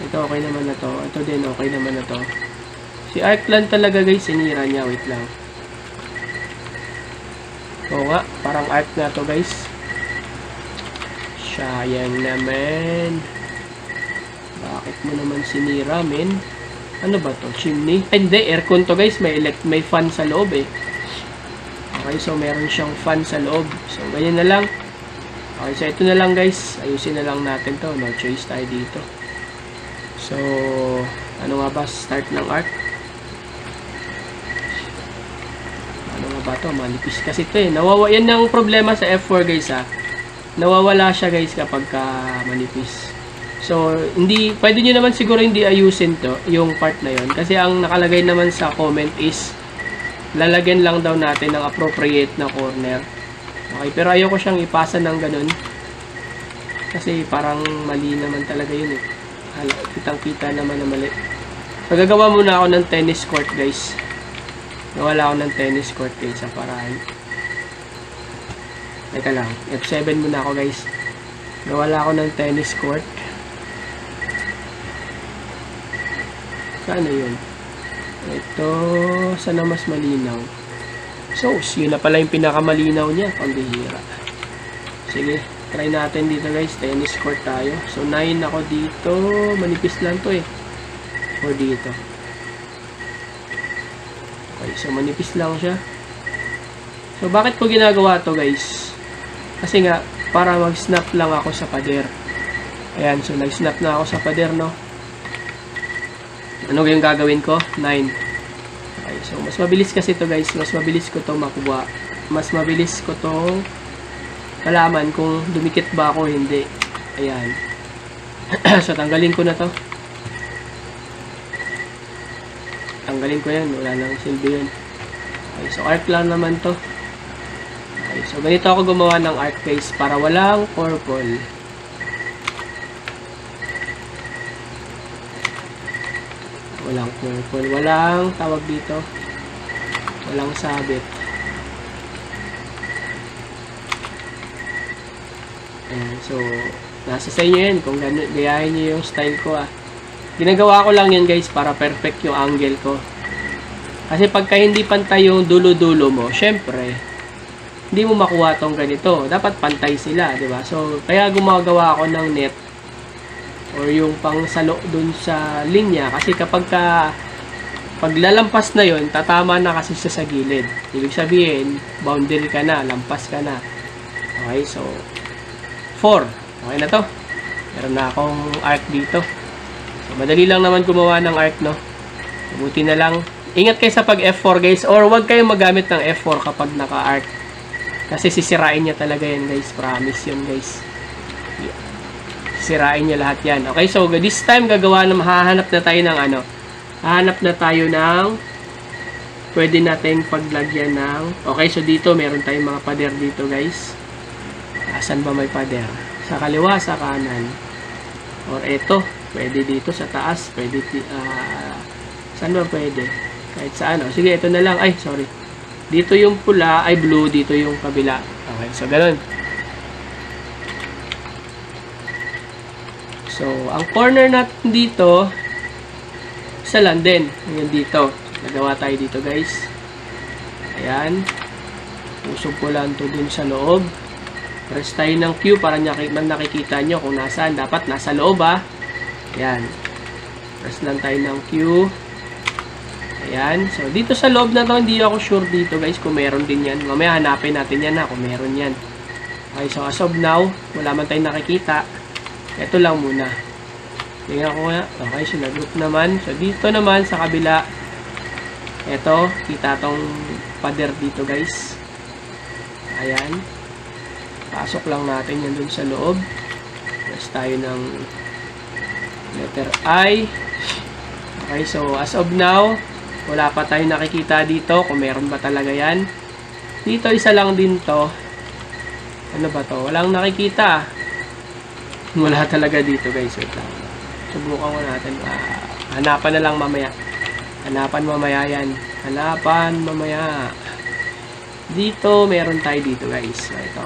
Ito, okay naman na to. Ito din, okay naman na to. Si arc lang talaga, guys. Sinira niya. Wait lang. Oo nga, parang arc na to, guys. Sayang naman. Bakit mo naman sinira, men? Ano ba to? Chimney? Ay, hindi. Aircon to, guys. May fan sa loob, eh. Okay, so meron siyang fan sa loob. So, ganyan na lang. Okay, so ito na lang, guys. Ayusin na lang natin to. No choice tayo dito. So, ano nga ba? Start ng arc. Ano nga ba to? Manipis kasi ito, eh. Yan ang problema sa F4, guys, ha. Nawawala siya, guys, kapag manipis. So, pwede nyo naman siguro hindi ayusin to, yung part na yon. Kasi ang nakalagay naman sa comment is, lalagyan lang daw natin ng appropriate na corner. Okay, pero ayoko siyang ipasa ng ganun. Kasi parang mali naman talaga yun eh. Kitang-kita naman na mali. So, gagawa muna ako ng tennis court, guys. Nawala ako ng tennis court, guys, sa paraan. Teka lang, F7 muna ako, guys. Nawala ako ng tennis court. Saan na yun? Ito, sana mas malinaw. So, yun na pala yung pinakamalinaw niya. Pambihira. Sige, try natin dito, guys. Tennis court tayo. So, 9 ako dito. Manipis lang to eh. Or dito. Okay, so manipis lang siya. So, bakit ko ginagawa to, guys? Kasi nga, para mag-snap lang ako sa pader. Ayan, so nag-snap na ako sa pader, no? Ano yung gagawin ko? 9. Okay, so mas mabilis kasi to, guys. Mas mabilis ko to makuha. Mas mabilis ko to malaman kung dumikit ba ako o hindi. Ayan. So tanggalin ko na to. Tanggalin ko yan. Wala nang silbi yun. Okay, so arc lang naman to. Okay, so ganito ako gumawa ng arc, guys, para walang purple. Walang purple. Walang tawag dito. Walang sabit. Ayan. So, nasa sa inyo yan. Kung gayahin nyo yung style ko, Ginagawa ko lang yan, guys, para perfect yung angle ko. Kasi pagka hindi pantay yung dulo-dulo mo, syempre, hindi mo makuha tong ganito. Dapat pantay sila, di ba? So, kaya gumagawa ako ng net or yung pang salo dun sa linya, kasi kapag paglalampas na yon, tatama na kasi sa gilid. Ibig sabihin, boundary ka na, lampas ka na. Okay, so 4. Okay na to. Meron na akong arc dito. So, madali lang naman gumawa ng arc, no? Buti na lang. Ingat kayo sa pag F4, guys, or wag kayong magamit ng F4 kapag naka-arc. Kasi sisirain niya talaga yan, guys. Promise yun, guys. Sirain niya lahat yan. Okay, so this time gagawa na, hahanap na tayo ng hahanap na tayo ng pwede natin paglagyan ng, okay, so dito meron tayong mga pader dito guys. Asan ba may pader? Sa kaliwa, sa kanan. Or eto, pwede dito sa taas, pwede, saan ba pwede? Kahit saan, o sige, ito na lang, ay, sorry. Dito yung pula, ay blue, dito yung kabila. Okay, so ganun. So, ang corner natin dito, isa lang din. Ayan dito. Nagawa tayo dito guys. Ayan. Usog ko lang ito dun sa loob. Press tayo ng Q para nakikita nyo kung nasaan. Dapat nasa loob Ayan. Press lang tayo ng Q. Ayan. So, dito sa loob na to, hindi ako sure dito guys kung meron din yan. Mamaya hanapin natin yan kung meron yan. Okay, so as of now, wala man tayong nakikita. Ito lang muna. Tingnan ko nga. Okay, so nag-group naman. So, dito naman sa kabila, ito, kita tong pader dito guys. Ayan. Pasok lang natin yan dun sa loob. Press tayo ng letter I. Okay, so as of now, wala pa tayong nakikita dito kung meron ba talaga yan. Dito, isa lang din to. Ano ba to? Walang nakikita. Wala talaga dito guys. Wait lang. Subukan ko natin. Hanapan na lang mamaya. Hanapan mamaya yan. Hanapan mamaya. Dito, meron tayo dito guys. So, ito.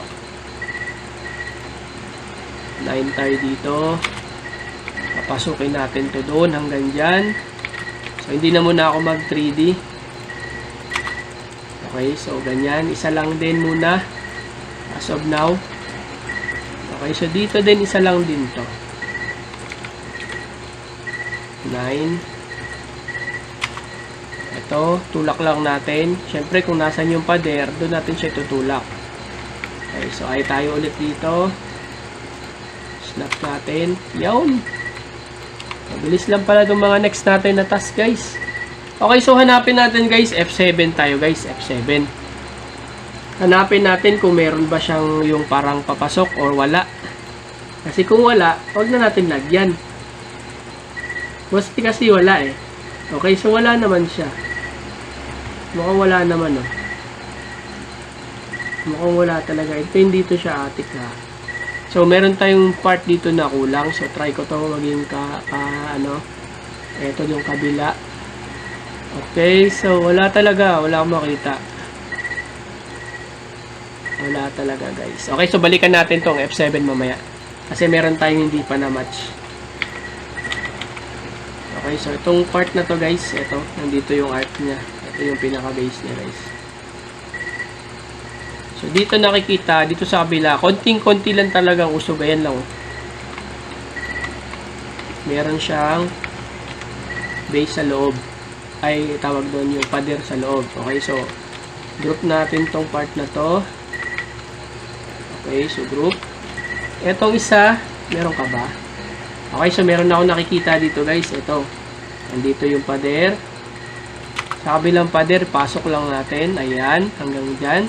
9 tayo dito. Papasukin natin to doon hanggang dyan. So, hindi na muna ako mag 3D. Okay, so ganyan. Isa lang din muna. As of now. Okay, so dito din isa lang din to. 9. Ito, tulak lang natin. Siyempre, kung nasan yung pader, doon natin siya tutulak. Okay, so ay tayo ulit dito. Snap natin. Yun. Mabilis lang pala itong mga next natin na task, guys. Okay, so hanapin natin, guys. F7 tayo, guys. F7. Hanapin natin kung meron ba siyang yung parang papasok or wala. Kasi kung wala, huwag na natin lagyan. Mostly kasi wala eh. Okay, so wala naman siya. Mukhang wala naman, oh. Mukhang wala talaga. Ito yung dito siya atik ha. So, meron tayong part dito na kulang. So, try ko to maging ito yung kabila. Okay, so wala talaga. Wala akong makita. Wala talaga, guys. Okay, so balikan natin tong F7 mamaya. Kasi meron tayong hindi pa na match. Okay, so itong part na to, guys. Ito, nandito yung art niya. Ito yung pinaka-base niya, guys. So, dito nakikita, dito sa kabila, konting-konti lang talagang usog. Ayan lang, oh. Meron siyang base sa loob. Ay, tawag doon yung pader sa loob. Okay, so, group natin tong part na to. Okay, so group. Etong isa, meron ka ba? Okay, so meron na ako nakikita dito, guys. Ito. Nandito yung pader. Sa kabilang pader, pasok lang natin. Ayan, hanggang dyan.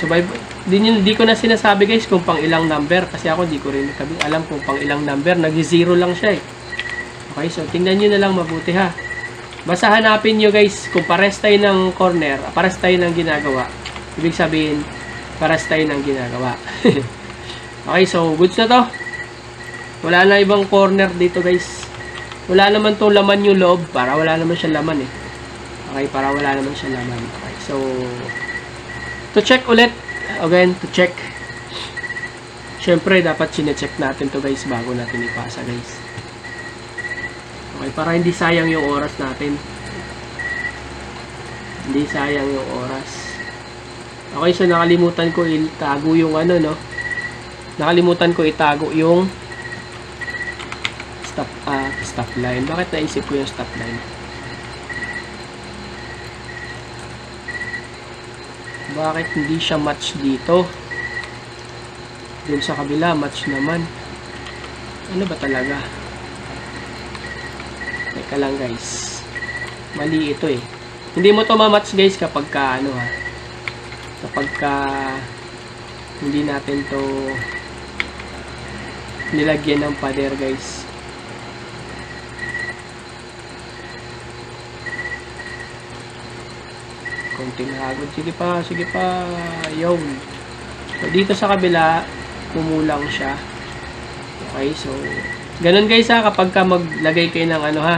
So di ko na sinasabi, guys, kung pang ilang number. Kasi ako, di ko rin alam kung pang ilang number. Nag-zero lang siya eh. Okay, so tingnan nyo na lang mabuti ha. Basta hanapin nyo, guys, kung pares tayo ng corner, pares tayo ng ginagawa. Ibig sabihin, pares tayo ng ginagawa. Okay, so goods na to. Wala na ibang corner dito, guys. Wala naman to laman yung loob. Para wala naman siya laman eh. Okay, para wala naman siya laman. Okay, so to check ulit. Again, to check. Siyempre, dapat sinecheck natin to, guys, bago natin ipasa, guys. Okay, para hindi sayang yung oras natin. Hindi sayang yung oras. Okay, so nakalimutan ko itago yung no? Nakalimutan ko itago yung stop line. Bakit naisip ko yung stop line? Bakit hindi siya match dito? Dun sa kabila, match naman. Ano ba talaga? Teka lang, guys. Mali ito eh. Hindi mo to ma-match, guys, kapag ka kapag ka hindi natin to nilagyan ng pader, guys. konting hagod. Sige pa, sige pa. Yun. So, dito sa kabila, kumulang siya. Okay, so, ganun guys ha, kapag ka maglagay kayo ng ano ha,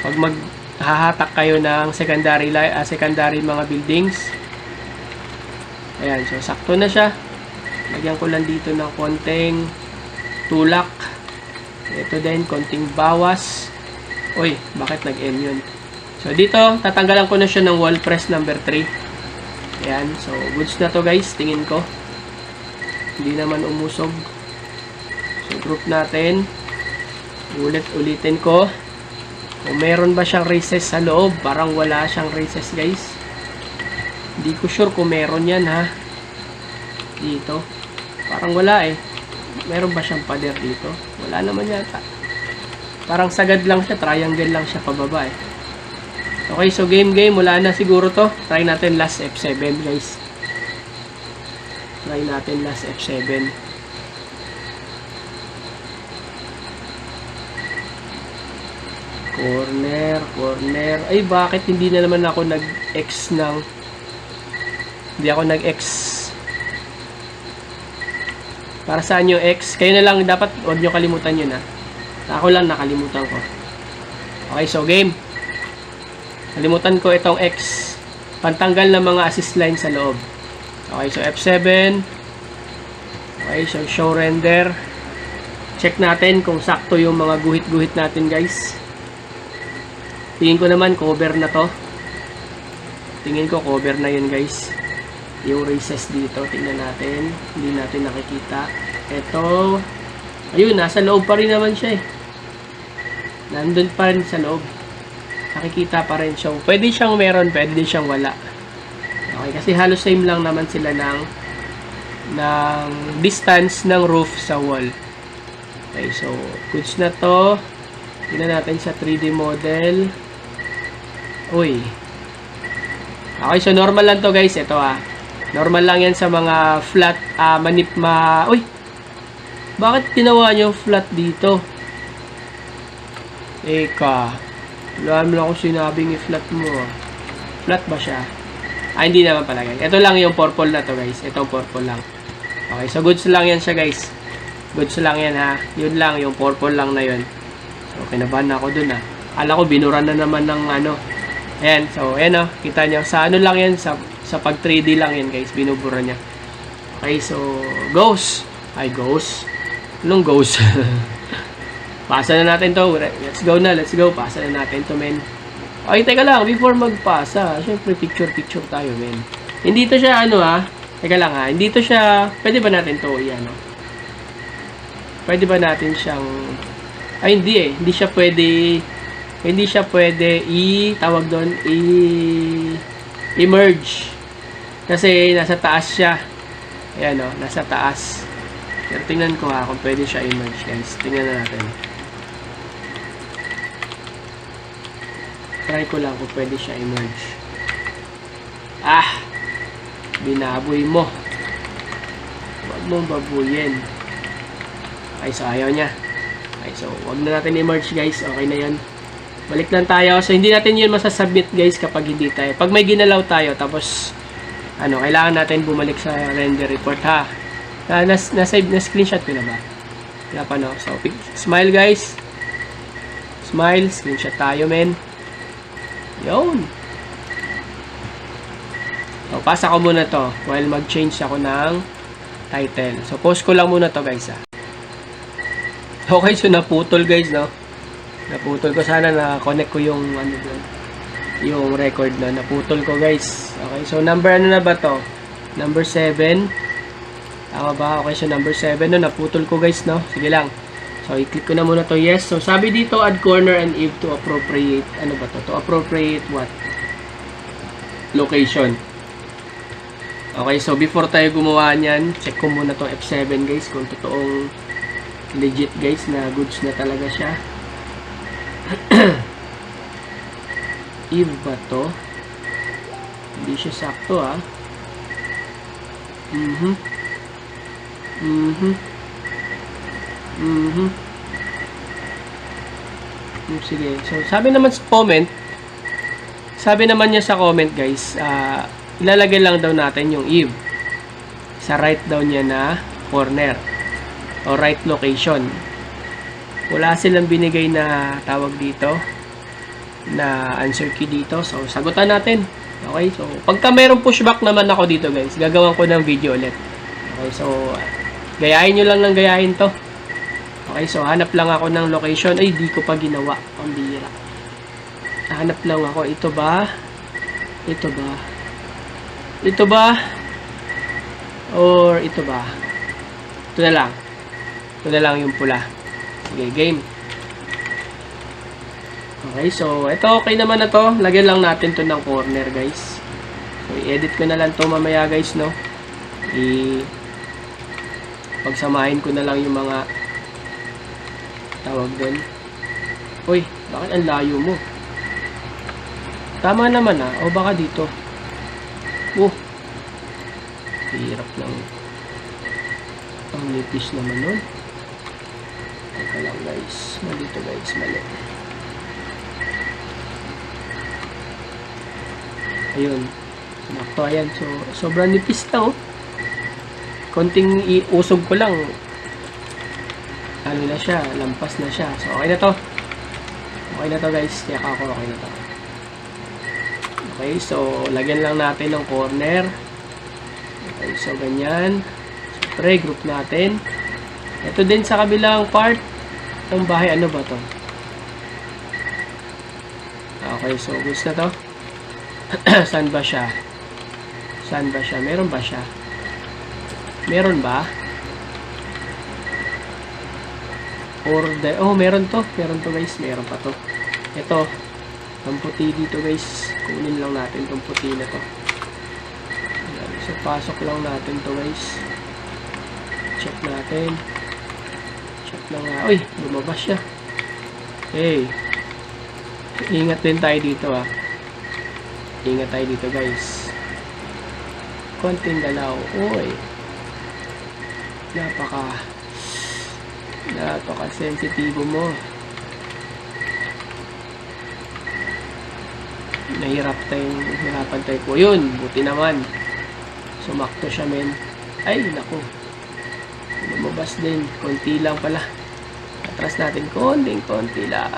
pag maghahatak kayo ng secondary mga buildings. Ayan, so, sakto na siya. Lagyan ko lang dito ng konting tulak. Ito din, konting bawas. Uy, bakit nag-M yun? So, dito, tatanggalan ko na siya ng wall press number 3. Ayan, so, goods na to guys, tingin ko. Hindi naman umusog. So, group natin. Ulitin ko. Kung meron ba siyang recess sa loob, parang wala siyang recess guys. Hindi ko sure kung meron yan ha. Dito. Parang wala eh. Meron ba siyang pader dito? Wala naman yata. Parang sagad lang siya. Triangle lang siya pababa eh. Okay, so game. Wala na siguro to. Try natin last F7 guys. Try natin last F7. Corner. Ay, bakit hindi na naman ako nag-X ng... Hindi ako nag-X. Para saan yung X? Kayo na lang, dapat huwag nyo kalimutan yun ha. Ako lang nakalimutan ko. Okay, so game. Kalimutan ko itong X. Pantanggal ng mga assist line sa loob. Okay, so F7. Okay, so show render. Check natin kung sakto yung mga guhit-guhit natin guys. Tingin ko naman cover na to. Tingin ko cover na yun guys. Yung recess dito, tingnan natin. Hindi natin nakikita. Ito, ayun, nasa loob pa rin naman siya eh. Nandun pa rin sa loob. Nakikita pa rin siya. Pwede siyang meron, pwede din siyang wala. Okay, kasi halos same lang naman sila ng distance ng roof sa wall. Okay, so, goods na to. Tingnan natin sa 3D model. Uy. Okay, so normal lang to guys. Ito normal lang yan sa mga flat, Uy! Bakit ginawa nyo flat dito? Eka. Wala mo lang ako sinabing i-flat mo. Flat ba siya? Hindi naman pala guys. Ito lang yung purple na to guys. Ito purple lang. Okay, so goods lang yan siya guys. Goods lang yan ha. Yun lang, yung purple lang na yun. So, kinabahan ako dun Akala ko binura na naman ng ano. Ayan, so ayan kita nyo. Sa ano lang yan, sa pag 3D lang yan guys, binubura niya. Okay, so ghost. Ghost. Anong ghost? Pasa na natin to. Let's go na, let's go. Pasa na natin to, men. Okay, teka lang, before magpasa, syempre picture tayo, men. Hindi to siya teka lang hindi to siya, pwede ba natin to pwede ba natin siyang hindi hindi siya pwede tawag doon i-merge kasi nasa taas siya. Ayan nasa taas. Pero tingnan ko kung pwede siya i-merge guys. Tingnan na natin. Try ko lang kung pwede siya i-merge. Binaboy mo. Huwag mong babuyin. Okay, so ayaw niya. Okay, so huwag na natin i-merge guys. Okay na yan. Balik lang tayo. So hindi natin yun masasubmit guys kapag hindi tayo. Pag may ginalaw tayo tapos kailangan natin bumalik sa render report ha. Na-screenshot ko na ba? Wala pa So smile guys. Smile. Screenshot tayo men. Yun. So pasa ko muna to while mag-change ako ng title. So post ko lang muna to guys Okay, so naputol guys Naputol ko. Sana na-connect ko yung yung record na naputol ko guys. Okay, so number na ba to? Number 7. Tama ba? Okay, so number 7 naputol ko guys Sige lang. So i-click ko na muna to yes. So sabi dito add corner and if to appropriate To appropriate what? Location. Okay, so before tayo gumawa niyan, check ko muna tong F7 guys kung totoong legit guys na goods na talaga siya. Eve ba to? Hindi siya sakto Sige. So sabi naman sa comment Sabi naman niya sa comment guys, ilalagay lang daw natin yung Eve sa right daw niya na corner o right location. Wala silang binigay na tawag dito na answer key dito. So, sagutan natin. Okay, so pagka mayroong pushback naman ako dito guys, gagawin ko ng video ulit. Okay, so gayahin nyo lang ng gayahin to. Okay, so hanap lang ako ng location. Ay, di ko pa ginawa. Pambira. Hanap lang ako. Ito ba? Ito ba? Ito ba? Or ito ba? Ito na lang. Ito na lang yung pula. Sige, game. Okay, so ito okay naman na to. Lagyan lang natin to ng corner guys. So i-edit ko na lang to mamaya guys, no. Pagsamahin ko na lang yung mga tawag doon. Uy, bakit ang layo mo? Tama naman o baka dito. Hirap lang. Ang nipis naman nun. Teka lang guys. Mali to guys, mali. Ayun. Sinakto, ayan. So, sobrang nipis na konting iusog ko lang. Ano na siya, lampas na siya. So, okay na to. Okay na to guys. Tiyak ako, okay na to. Okay, so, lagyan lang natin ng corner. Okay, so, ganyan. Siyempre, group natin. Ito din sa kabilang part ng bahay. Ano ba to? Okay, so, gusto na to. Saan ba siya? Saan ba siya? Meron ba siya? Meron ba? Or the... Oh, meron to. Meron to guys. Meron pa to. Ito. Ang puti dito guys. Kunin lang natin itong puti na to. So, pasok lang natin to guys. Check natin. Check na nga. Uy, lumabas siya. Hey. Ingat din tayo dito Ingat tayo dito guys. Konting galaw. Uy. Napaka sensitibo mo. Nahirapan tayo po. Yun, buti naman. Sumakto siya men. Ay, naku. Lumabas din. Konti lang pala. Atras natin. Konti lang.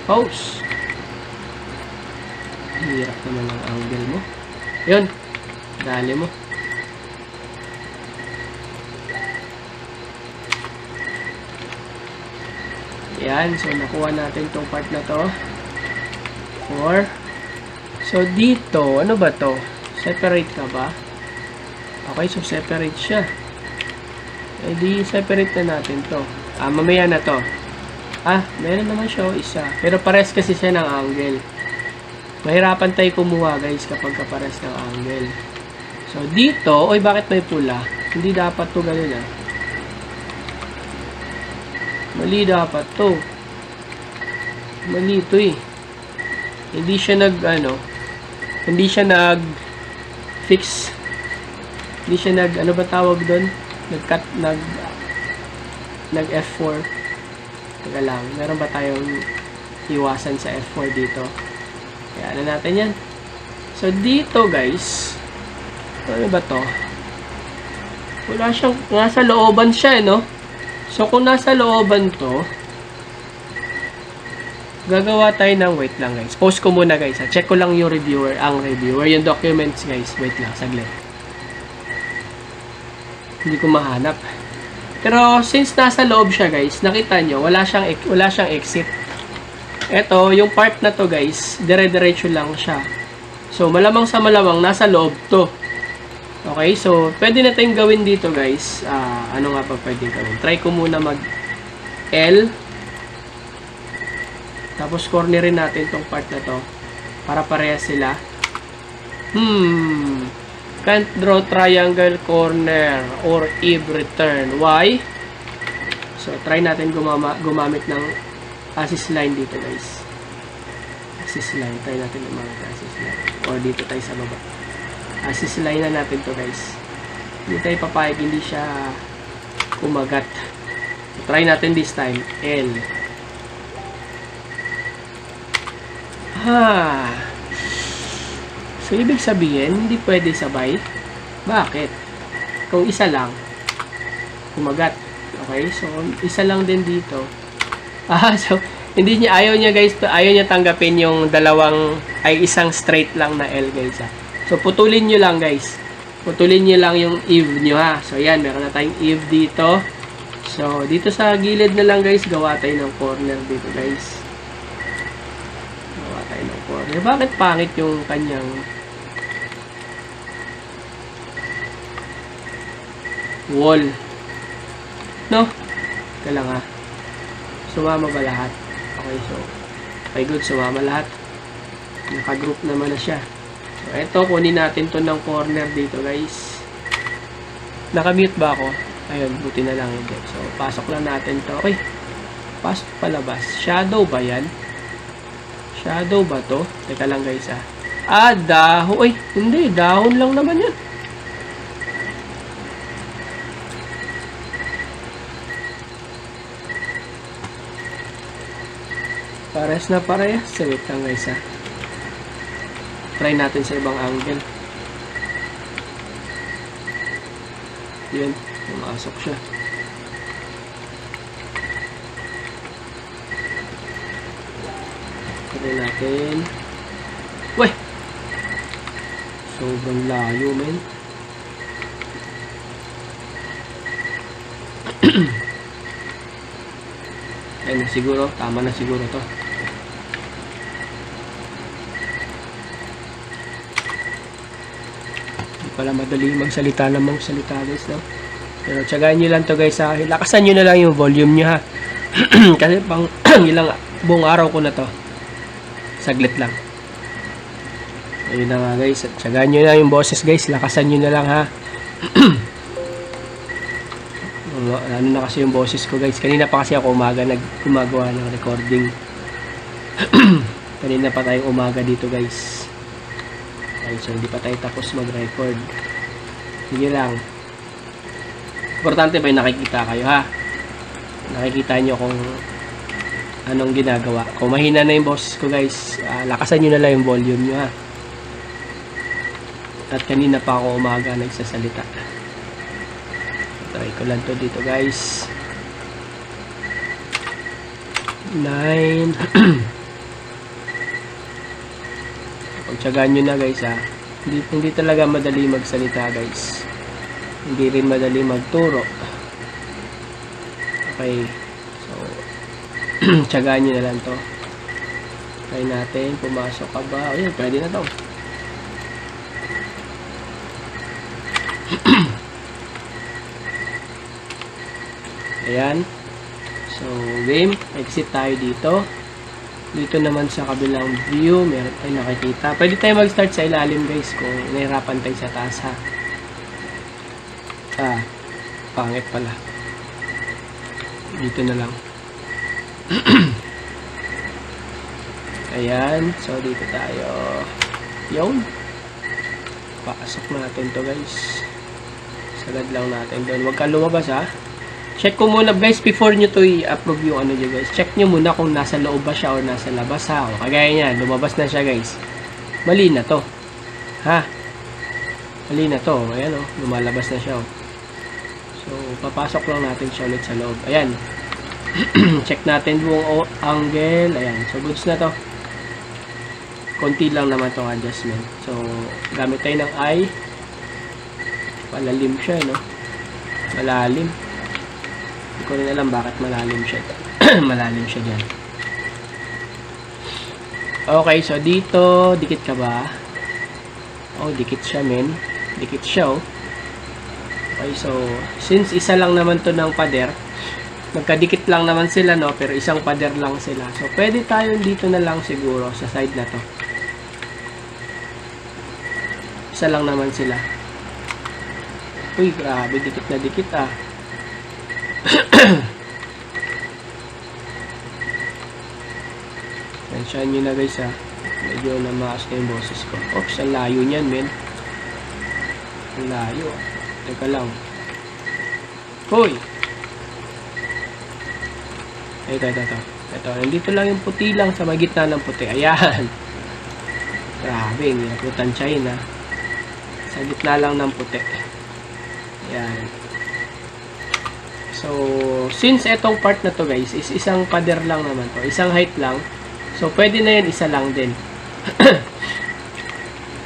Pause. Hirap naman ang angle mo. Yun. Dali mo. Yan. So, nakuha natin tong part na to. 4. So, dito, ano ba to? Separate ka ba? Okay, so separate siya. Eh, di separate na natin to. Mamaya na to. Meron naman siya isa. Pero pares kasi siya ng angle. Mahirapan tayo kumuha guys kapag kapares ng angle. So, dito, oy, bakit may pula? Hindi dapat to ganun Mali dapat to. Mali to Hindi siya hindi siya fix. Hindi siya ano ba tawag doon? Nag F4. Teka lang, meron ba tayong iwasan sa F4 dito? Kaya ano natin yan. So, dito guys, ano ba to? Wala siyang, nasa looban siya no? So, kung nasa looban to, gagawa tayo ng, wait lang guys. Post ko muna guys. Check ko lang yung reviewer, yung documents guys. Wait lang, saglit. Hindi ko mahanap. Pero, since nasa loob siya guys, nakita nyo, wala siyang exit. Ito, yung part na to guys, dire-diretso lang siya. So, malamang sa malamang, nasa loob to. Okay, so, pwede na tayong gawin dito guys. Ano nga pa pwede gawin? Try ko muna mag-L. Tapos, cornerin natin tong part na to. Para parehas sila. Can't draw triangle corner or if return. Why? So, try natin gumamit ng axis line dito guys. Axis line. Try natin gumamit ng axis line. Or dito tayo sa baba. Axis line na natin to guys. Hindi tayo papayag, hindi siya kumagat. So, try natin this time. L. So, ibig sabihin, hindi pwede sabay. Bakit? Kung isa lang, kumagat. Okay? So, isa lang din dito. So, hindi niya, ayaw niya guys, ayaw niya tanggapin yung dalawang, ay isang straight lang na L guys ha. So, putulin nyo lang guys. Putulin nyo lang yung eve nyo ha. So, yan, meron na tayong eve dito. So, dito sa gilid na lang guys, gawa tayo ng corner dito guys. Gawa tayo ng corner. Bakit pangit yung kanyang wall? No? Ika lang ha. Sumama ba lahat? Okay, so okay, good, sumama lahat. Naka-group naman na siya. So, eto, kunin natin to ng corner dito guys. Naka-mute ba ako? Ayun, buti na lang hindi. So, pasok lang natin to. Okay, pasok palabas. Shadow ba yan? Shadow ba to? Teka lang guys ah. Dahon. Uy, hindi, dahon lang naman yan. Parehas na parehas. Wait lang guys ha. Try natin sa ibang angle. Yun, pumasok siya. Try natin. Weh! Sobrang layo men. Ayun na siguro. Tama na siguro to. Pala madali magsalita ng mga salita guys, no? Pero tsagaan nyo lang to guys ha. Lakasan nyo na lang yung volume nyo ha. Kasi pang ilang buong araw ko na to. Saglit lang. Ayun na nga guys. Tsagaan nyo na yung boses guys. Lakasan nyo na lang ha. Ano na kasi yung boses ko guys. Kanina pa kasi ako umaga gumagawa ng recording. Kanina pa tayong umaga dito guys. So, hindi pa tayo tapos mag-record. Sige lang. Importante ba yung nakikita kayo ha? Nakikita nyo kung anong ginagawa. Kung mahina na yung boses ko guys, lakasan nyo na lang yung volume nyo ha. At kanina pa ako umaga nagsasalita. Try ko lang to dito guys. 9 Pagtsagaan nyo na guys ha. Hindi talaga madali magsalita guys. Hindi rin madali magturo. Okay. So, tsagaan nyo na lang to. Try natin. Pumasok ka ba? Ayun, pwede na to. Ayan. So, game. Exit tayo dito. Dito naman sa kabilang view, meron tayo nakikita. Pwede tayo mag-start sa ilalim guys kung nahirapan tayo sa taas ha. Pangit pala. Dito na lang. Ayan. So, dito tayo. Yun. Pasok natin to guys. Sagad lang natin doon. Huwag ka lumabas ha. Check ko muna guys before nyo to i-approve yung ano nyo guys. Check nyo muna kung nasa loob ba siya o nasa labas ha. O, kagaya niya, lumabas na siya guys. Mali na to. Ha? Mali na to. Ayan o, lumalabas na siya o. So, papasok lang natin siya ulit sa loob. Ayan. Check natin buong angle. Ayan. So, goods na to. Konti lang naman tong adjustment. So, gamit tayo ng eye. Palalim siya, no? Malalim. Hindi ko rin alam bakit malalim siya. Malalim siya dyan. Okay, so dito, dikit ka ba? Oh, dikit siya, men. Dikit siya, oh. Okay, so, since isa lang naman to ng pader, magkadikit lang naman sila, no? Pero isang pader lang sila. So, pwede tayo dito na lang siguro sa side na to. Isa lang naman sila. Uy, grabe, dikit na dikit, ah. Pensyahan nyo na guys ha. Medyo namaas na yung boses ko. Oops, ang layo nyan men. Ang layo. Teka lang. Hoy! Ito. Nandito lang yung puti lang sa magitna ng puti. Ayan. Grabe, hindi po tansyahin ha. Sa gitna lang ng puti. Ayan. So, since etong part na to guys, is isang pader lang naman to. Isang height lang. So, pwede na yan isa lang din.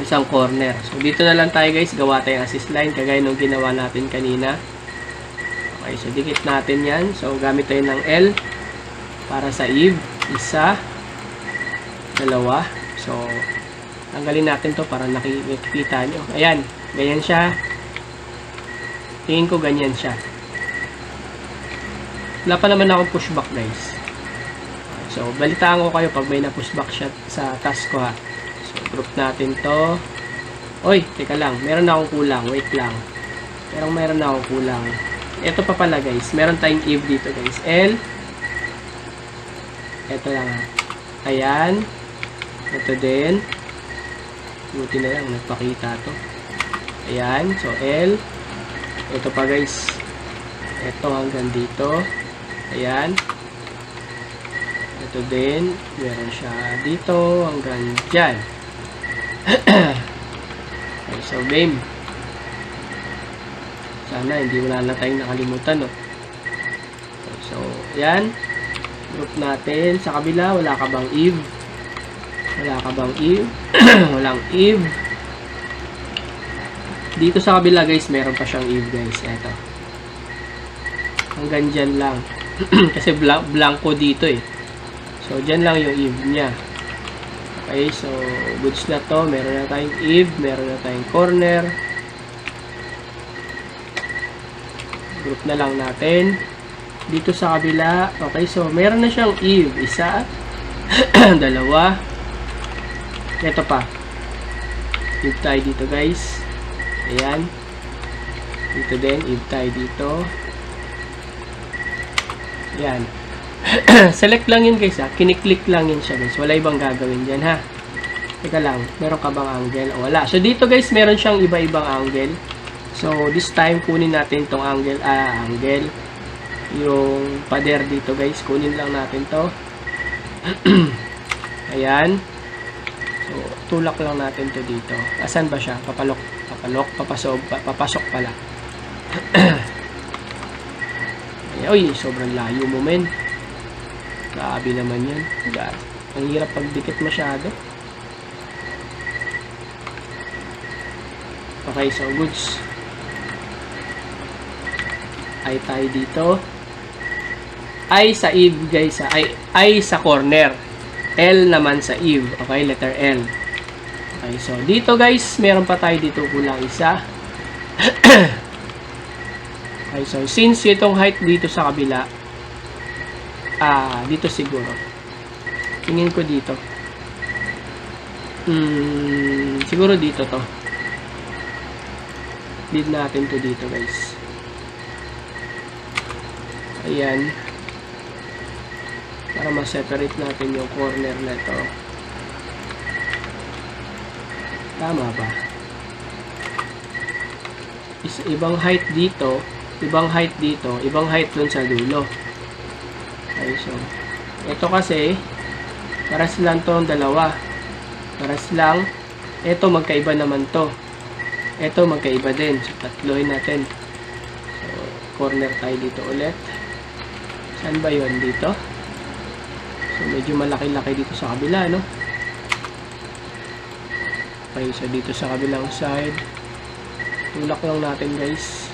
Isang corner. So, dito na lang tayo guys, gawa tayong assist line, kagaya nung ginawa natin kanina. Okay, so dikit natin yan. So, gamit tayo ng L para sa eve. Isa, dalawa. So, tanggalin natin to para nakikita nyo. Ayan, ganyan siya. Tingin ko ganyan siya. Wala pa naman akong pushback guys. So, balitaan ko kayo pag may na-pushback siya sa task ko ha. So, group natin to. Oy, teka lang. Meron na akong kulang. Wait lang. Pero meron na akong kulang. Ito pa pala guys. Meron tayong eve dito guys. L. Ito lang ha. Ayan. Ito din. Buti na lang. Nagpakita to. Ayan. So, L. Ito pa guys. Ito hanggang dito. Ayan. Ito din. Meron siya dito hanggang dyan. Okay, so game. Sana hindi wala na tayong nakalimutan. No? So, ayan. Group natin. Sa kabila, wala ka bang eve? Wala ka bang eve? Walang eve. Dito sa kabila guys, meron pa siyang eve guys. Ito. Hanggang dyan lang. Kasi blanco dito eh. So, dyan lang yung eve niya. Okay, so, goods na to. Meron na tayong eve. Meron na tayong corner. Group na lang natin. Dito sa kabila. Okay, so, meron na siyang eve. Isa. Dalawa. Ito pa. Eve tayo dito guys. Ayan. Dito din. Eve tayo dito. Ayan. Select lang yun guys ha. Kiniklik lang yun siya guys. Wala ibang gagawin dyan ha. Teka lang. Meron ka bang angle? O, wala. So dito guys meron siyang iba-ibang angle. So this time kunin natin tong angle. Angle. Yung pader dito guys. Kunin lang natin to. Ayan. So tulak lang natin to dito. Asan ba siya? Papalok. Papalok. Papasok pala. Uy, sobrang layo mo men. Grabe naman yan. Ang hirap pagdikit masyado. Okay, so goods. Ay tayo dito. Ay sa eve guys. Ay sa corner. L naman sa eve. Okay, letter L. Okay, so dito guys, meron pa tayo dito kulang isa. Okay, so since itong height dito sa kabila, dito siguro. Tingin ko dito. Siguro dito to. Lead natin to dito guys. Ayan. Para ma-separate natin yung corner na to. Tama ba? Ibang height dito, ibang height dito, ibang height dun sa dulo. Okay, so ito kasi paras lang to ang dalawa. Paras lang. Ito magkaiba naman to. Ito magkaiba din. So tatlohin natin. So corner tayo dito ulit. Saan ba yun? Dito. So medyo malaki-laki dito sa kabila, no? Okay, so dito sa kabilang side. Tulak lang natin guys.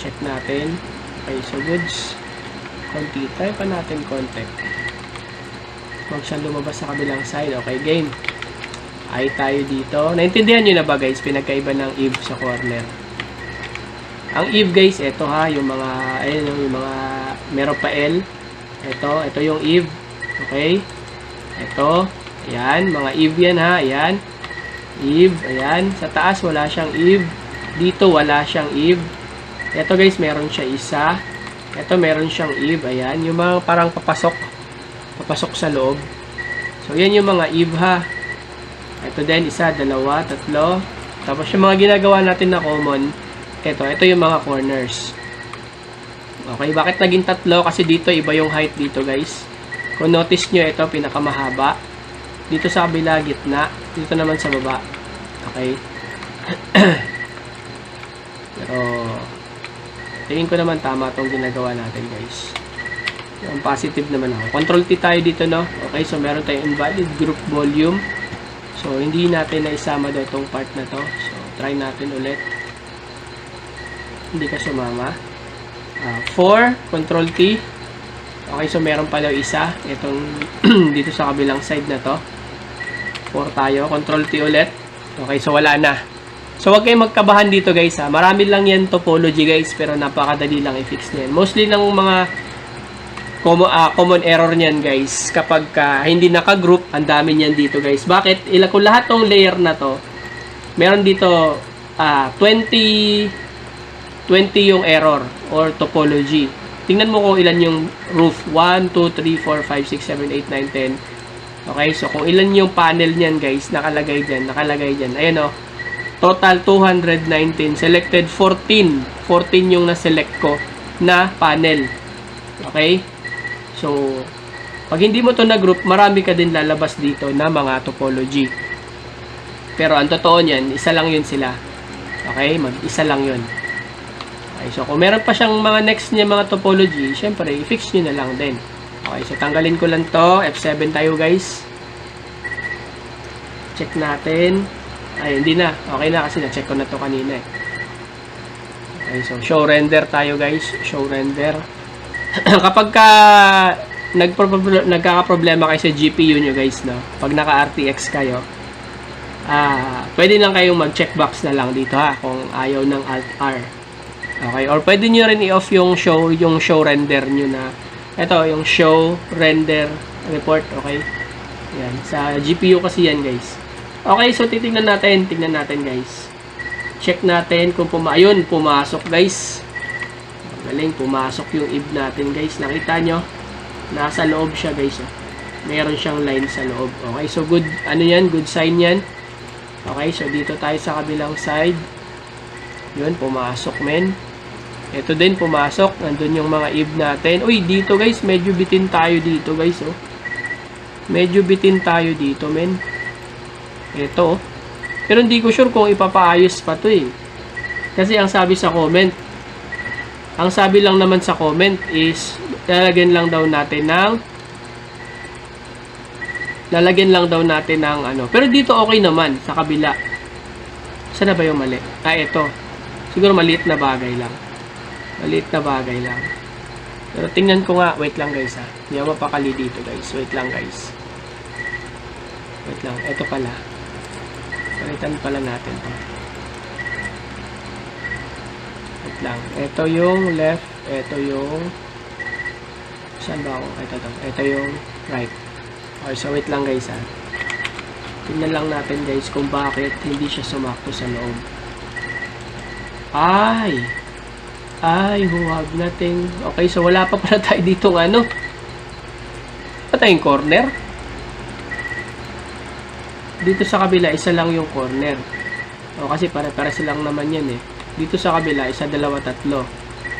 Check natin. Okay, so goods. Konti. Try pa natin konti. Huwag siyang lumabas sa kabilang side. Okay, game. Ay tayo dito. Naintindihan nyo na ba guys? Pinagkaiba ng eve sa corner. Ang eve guys, ito ha. Yung mga, ayun, yung mga, meron pa L. Ito yung eve. Okay. Ito. Ayan. Mga eve yan ha. Ayan. Eve. Ayan. Sa taas wala siyang eve. Dito wala siyang eve. Ito guys, meron siya isa. Ito meron siyang eve. Ayan. Yung mga parang papasok sa loob. So, yan yung mga eve ha. Ito din, isa, dalawa, tatlo. Tapos yung mga ginagawa natin na common, ito yung mga corners. Okay, bakit naging tatlo? Kasi dito, iba yung height dito guys. Kung notice nyo, ito pinakamahaba. Dito sa kabila, gitna. Dito naman sa baba. Okay? Pero, tingin ko naman tama itong ginagawa natin, guys. Yung positive naman ako. Control T tayo dito, no? Okay, so meron tayong invalid group volume. So, hindi natin naisama daw itong part na to. So, try natin ulit. Hindi ka sumama. 4, Control T. Okay, so meron pala isa. Itong dito sa kabilang side na to. 4 tayo. Control T ulit. Okay, so wala na. So, huwag kayong magkabahan dito, guys, ha. Marami lang yan topology, guys, pero napakadali lang i-fix na yan. Mostly ng mga common error niyan, guys. Kapag hindi naka-group, ang dami niyan dito, guys. Bakit? Kung lahat ng layer na to, meron dito 20 yung error or topology. Tingnan mo kung ilan yung roof. 1, 2, 3, 4, 5, 6, 7, 8, 9, 10. Okay, so kung ilan yung panel niyan, guys, nakalagay dyan. Ayan, total 219. Selected 14. 14 yung na-select ko na panel. Okay? So, pag hindi mo to na-group, marami ka din lalabas dito na mga topology. Pero ang totoo niyan, isa lang yun sila. Okay? Mag-isa lang yun. Okay, so kung meron pa siyang mga next niya mga topology, syempre, i-fix nyo na lang din. Okay, so tanggalin ko lang to. F7 tayo, guys. Check natin. Ay, hindi na. Okay na kasi na-check ko na to kanina eh. Okay, so show render tayo, guys. Show render. Kapag nagkakaproblema kayo sa GPU nyo, guys, no? Pag naka-RTX kayo, pwede lang kayong mag-checkbox na lang dito, ha, kung ayaw ng Alt-R. Okay, or pwede nyo rin i-off yung show render nyo na, ito, yung show render report, okay? Yan, sa GPU kasi yan, guys. Okay, so tingnan natin, guys. Check natin kung pumasok, guys. Galing, pumasok yung ib natin, guys. Nakita nyo? Nasa loob siya, guys. Meron siyang line sa loob. Okay, so good, good sign yan. Okay, so dito tayo sa kabilang side. Yun, pumasok, men. Ito din, pumasok. Nandun yung mga ib natin. Uy, dito, guys, medyo bitin tayo dito, guys, oh. Medyo bitin tayo dito, men. Ito, oh. Pero hindi ko sure kung ipapaayos pa to, eh. Kasi ang sabi sa comment, ang sabi lang naman sa comment is, lalagyan lang daw natin ng ano. Pero dito okay naman, sa kabila. Saan na ba yung mali? Ito. Siguro maliit na bagay lang. Pero tingnan ko nga. Wait lang, guys, ha. Hindi ako mapakali dito, guys. Wait lang, guys. Wait lang. Ito pala. Palitan pala natin to. Wait lang. Ito yung left. Ito yung... Saan ba ako? Ito yung right. Okay, so wait lang, guys, ha. Tingnan lang natin, guys, kung bakit hindi siya sumakto sa loob. Huwag natin. Okay, so wala pa pala tayo dito ano. Pa tayong corner. Dito sa kabila, isa lang yung corner. O, kasi para silang naman yan eh. Dito sa kabila, isa, dalawa, tatlo.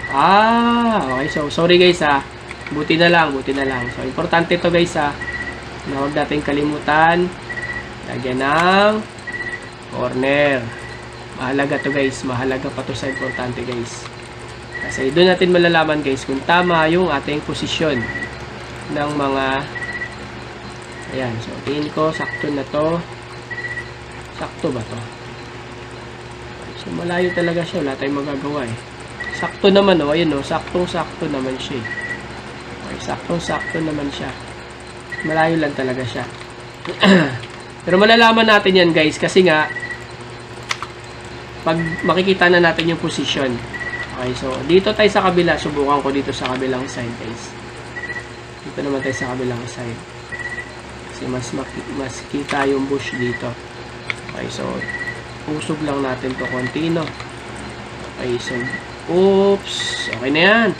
Okay, so sorry, guys, ha. Buti na lang. So, importante to, guys, ha. Na huwag natin kalimutan. Lagyan ng corner. Mahalaga to, guys. Mahalaga pa to sa importante, guys. Kasi doon natin malalaman, guys, kung tama yung ating posisyon ng mga... Ayan. So, tingin ko, sakto na to. Sakto ba to? So, malayo talaga siya. Wala tayong magagawa, eh. Sakto naman, oh. Ayun, oh. Saktong-sakto naman siya, eh. Okay, saktong-sakto naman siya. Malayo lang talaga siya. Pero malalaman natin yan, guys, kasi nga pag makikita na natin yung position. Okay, so dito tayo sa kabila. Subukan ko dito sa kabilang side, guys. Dito naman tayo sa kabilang side. Kasi mas kita yung bush dito. Okay, so usog lang natin to konti, no? Okay, so oops. Okay na yan.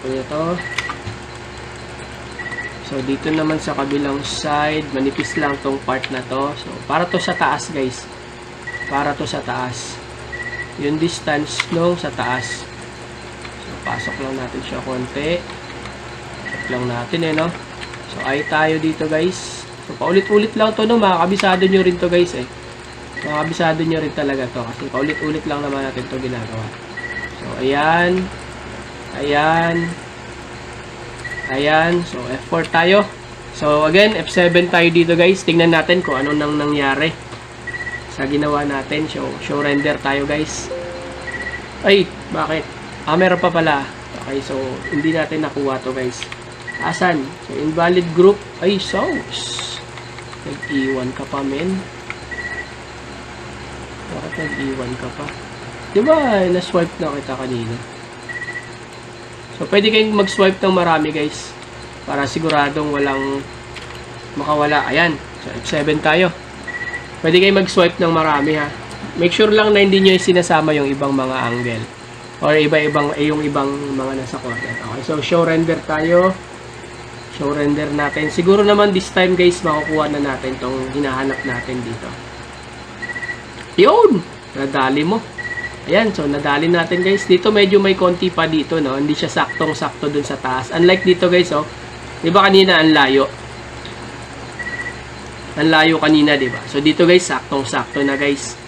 Ito. So, dito naman sa kabilang side, manipis lang tong part na to. So, para to sa taas, guys. Para to sa taas. Yung distance nung sa taas. So, Pasok lang natin siya konti. Check lang natin no. So ay tayo dito guys. So paulit-ulit lang to no, makakabisado nyo rin to guys makakabisado nyo rin talaga to kasi paulit-ulit lang naman natin to ginagawa. So ayan. So F4 tayo. So again F7 tayo dito guys. Tingnan natin kung ano nang nangyari sa ginawa natin. Show render tayo guys. Ay, bakit? Meron pa pala. Okay, so hindi natin nakuha to guys. Asan? So invalid group. Ay, sauce. Nag-iwan ka pa men. Bakit nag-iwan ka pa? Diba na-swipe na kita kanina? So pwede kayong mag-swipe ng marami guys. Para siguradong walang makawala. Ayan. So F7 tayo. Pwede kayong mag-swipe ng marami ha. Make sure lang na hindi nyo sinasama yung ibang mga angle. Or yung ibang mga nasa corner. Okay, so show render tayo. Show render natin. Siguro naman this time guys, makukuha na natin tong hinahanap natin dito. Yun! Nadali mo. Ayan, so nadali natin guys. Dito medyo may konti pa dito, no? Hindi siya saktong-sakto dun sa taas. Unlike dito guys, oh. Diba kanina ang layo? Ang layo kanina, diba? So dito guys, saktong-sakto na guys.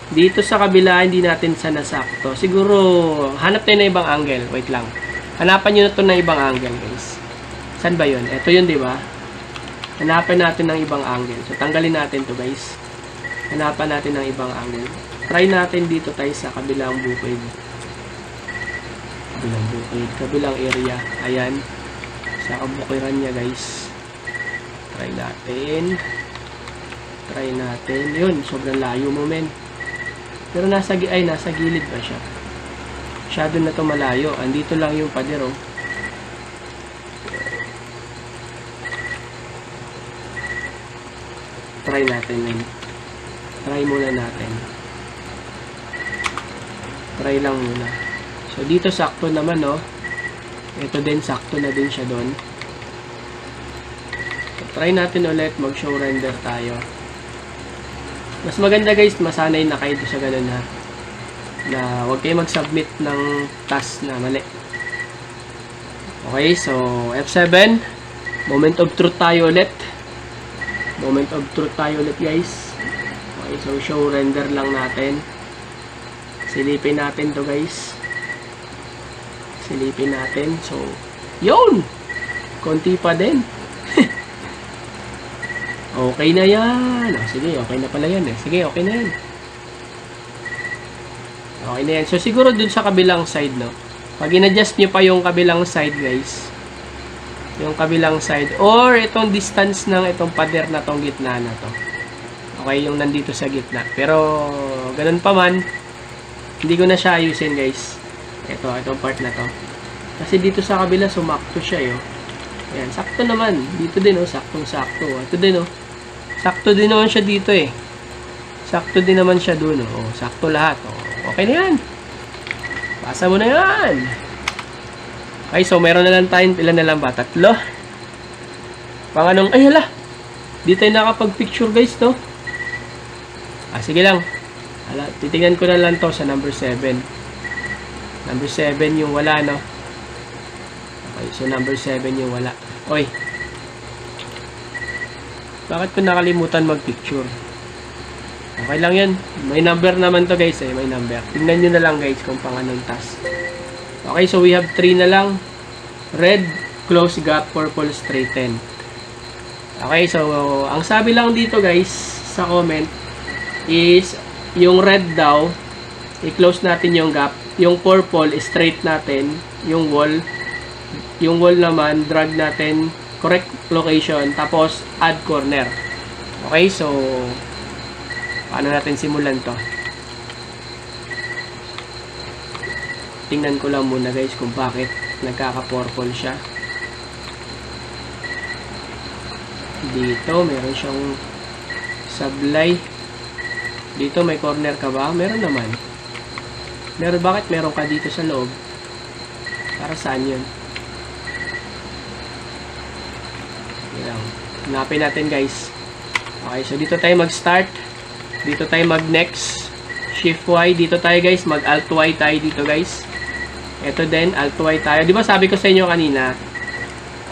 Dito sa kabila, hindi natin sana sakto. Siguro, hanap tayo na ibang angle. Wait lang. Hanapan nyo na ito na ibang angle, guys. Saan ba yun? Ito yun, di ba? Hanapan natin ng ibang angle. So, tanggalin natin to guys. Hanapan natin ng ibang angle. Try natin dito tayo sa kabilang bukid. Kabilang area. Ayan. Sa kabukiran niya, guys. Try natin. Yun, sobrang layo mo, men. Pero nasa gilid ba siya? Masyado na to malayo. Andito lang yung pader, oh. Try natin yun. Try muna natin. Try lang muna. So, dito sakto naman, oh. Ito din, sakto na din siya doon. So, try natin ulit. Mag-show render tayo. Mas maganda guys, masanay na kayo sa ganun ha. Na huwag kayo mag-submit ng task na mali. Okay, so F7. Moment of truth tayo ulit. Guys. Okay, so show render lang natin. Silipin natin to guys. So, yun! Konti pa din. Okay na yan. Sige, okay na pala yan eh. Sige, okay na yan. So, siguro dun sa kabilang side, no? Pag in-adjust nyo pa yung kabilang side, guys. Yung kabilang side. Or, itong distance ng itong pader na tong gitna na to. Okay, yung nandito sa gitna. Pero, ganun pa man, hindi ko na siya ayusin, guys. Itong part na to. Kasi dito sa kabila, sumakto siya, yo. Ayan, sakto naman. Dito din, oh. Saktong-sakto. Ito din, oh. Sakto din naman siya dito eh. Sakto din naman siya dun. Oh. Sakto lahat. Oh. Okay na yan. Pasa mo na yan. Okay, so meron na lang tayo. Ilan na lang ba? 3. Panganong, ay hala. Di tayo nakapag-picture guys, no? Sige lang. Hala, titingnan ko na lang to sa number 7. Number 7 yung wala, no? Okay, so number 7 yung wala. Oy. Bakit ko nakalimutan mag-picture? Okay lang yan. May number naman to guys eh. May number. Tingnan nyo na lang guys kung pang anong task. Okay, so we have 3 na lang. Red, close gap, purple, straighten. Okay, so ang sabi lang dito guys sa comment is yung red daw, i-close natin yung gap. Yung purple, straight natin. Yung wall naman, drag natin correct location, tapos add corner. Okay, so paano natin simulan to? Tingnan ko lang muna guys kung bakit nagkaka-purple siya. Dito meron siyang sablay. Dito may corner ka ba? Meron naman. Bakit meron ka dito sa loob? Para saan yun? Hanapin natin guys. Okay, so dito tayo mag-start. Dito tayo mag-next. Shift Y. Dito tayo guys. Mag-Alt Y tayo dito guys. Ito din, Alt-Y tayo. Di ba sabi ko sa inyo kanina,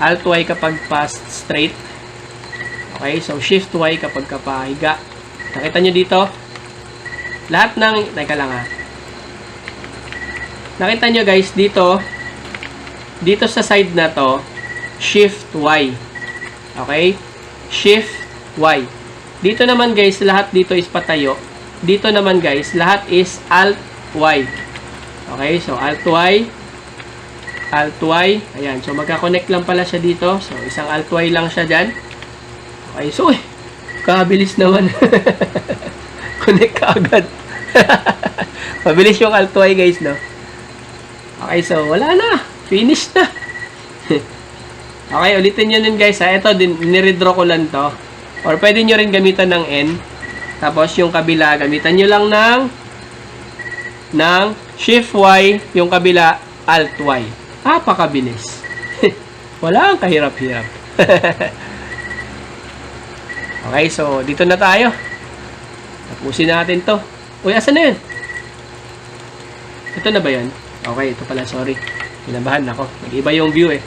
Alt-Y kapag past straight. Okay, so Shift-Y kapag kapahiga. Nakita nyo dito? Lahat ng, teka lang ha. Nakita nyo guys, dito sa side na to, Shift-Y. Okay? Shift-Y. Dito naman guys, lahat dito is patayo. Dito naman guys, lahat is Alt-Y. Okay, so Alt-Y, Alt-Y, ayan, so magka-connect lang pala siya dito, so isang Alt-Y lang siya dyan. Okay, so kabilis naman. Connect ka agad. Mabilis yung Alt-Y guys, no? Okay, so wala na, finish na. Okay, ulitin nyo nun guys ha, ito din, niredraw ko lang to, or pwede nyo rin gamitan ng N, tapos yung kabila, gamitan nyo lang ng Shift-Y, yung kabila, Alt-Y. Pakabilis. Wala ang kahirap-hirap. Okay, so dito na tayo. Tapusin natin to. Uy, asan na yun? Ito na ba yan? Okay, ito pala, sorry. Kinabahan ako. Nag-iba yung view eh.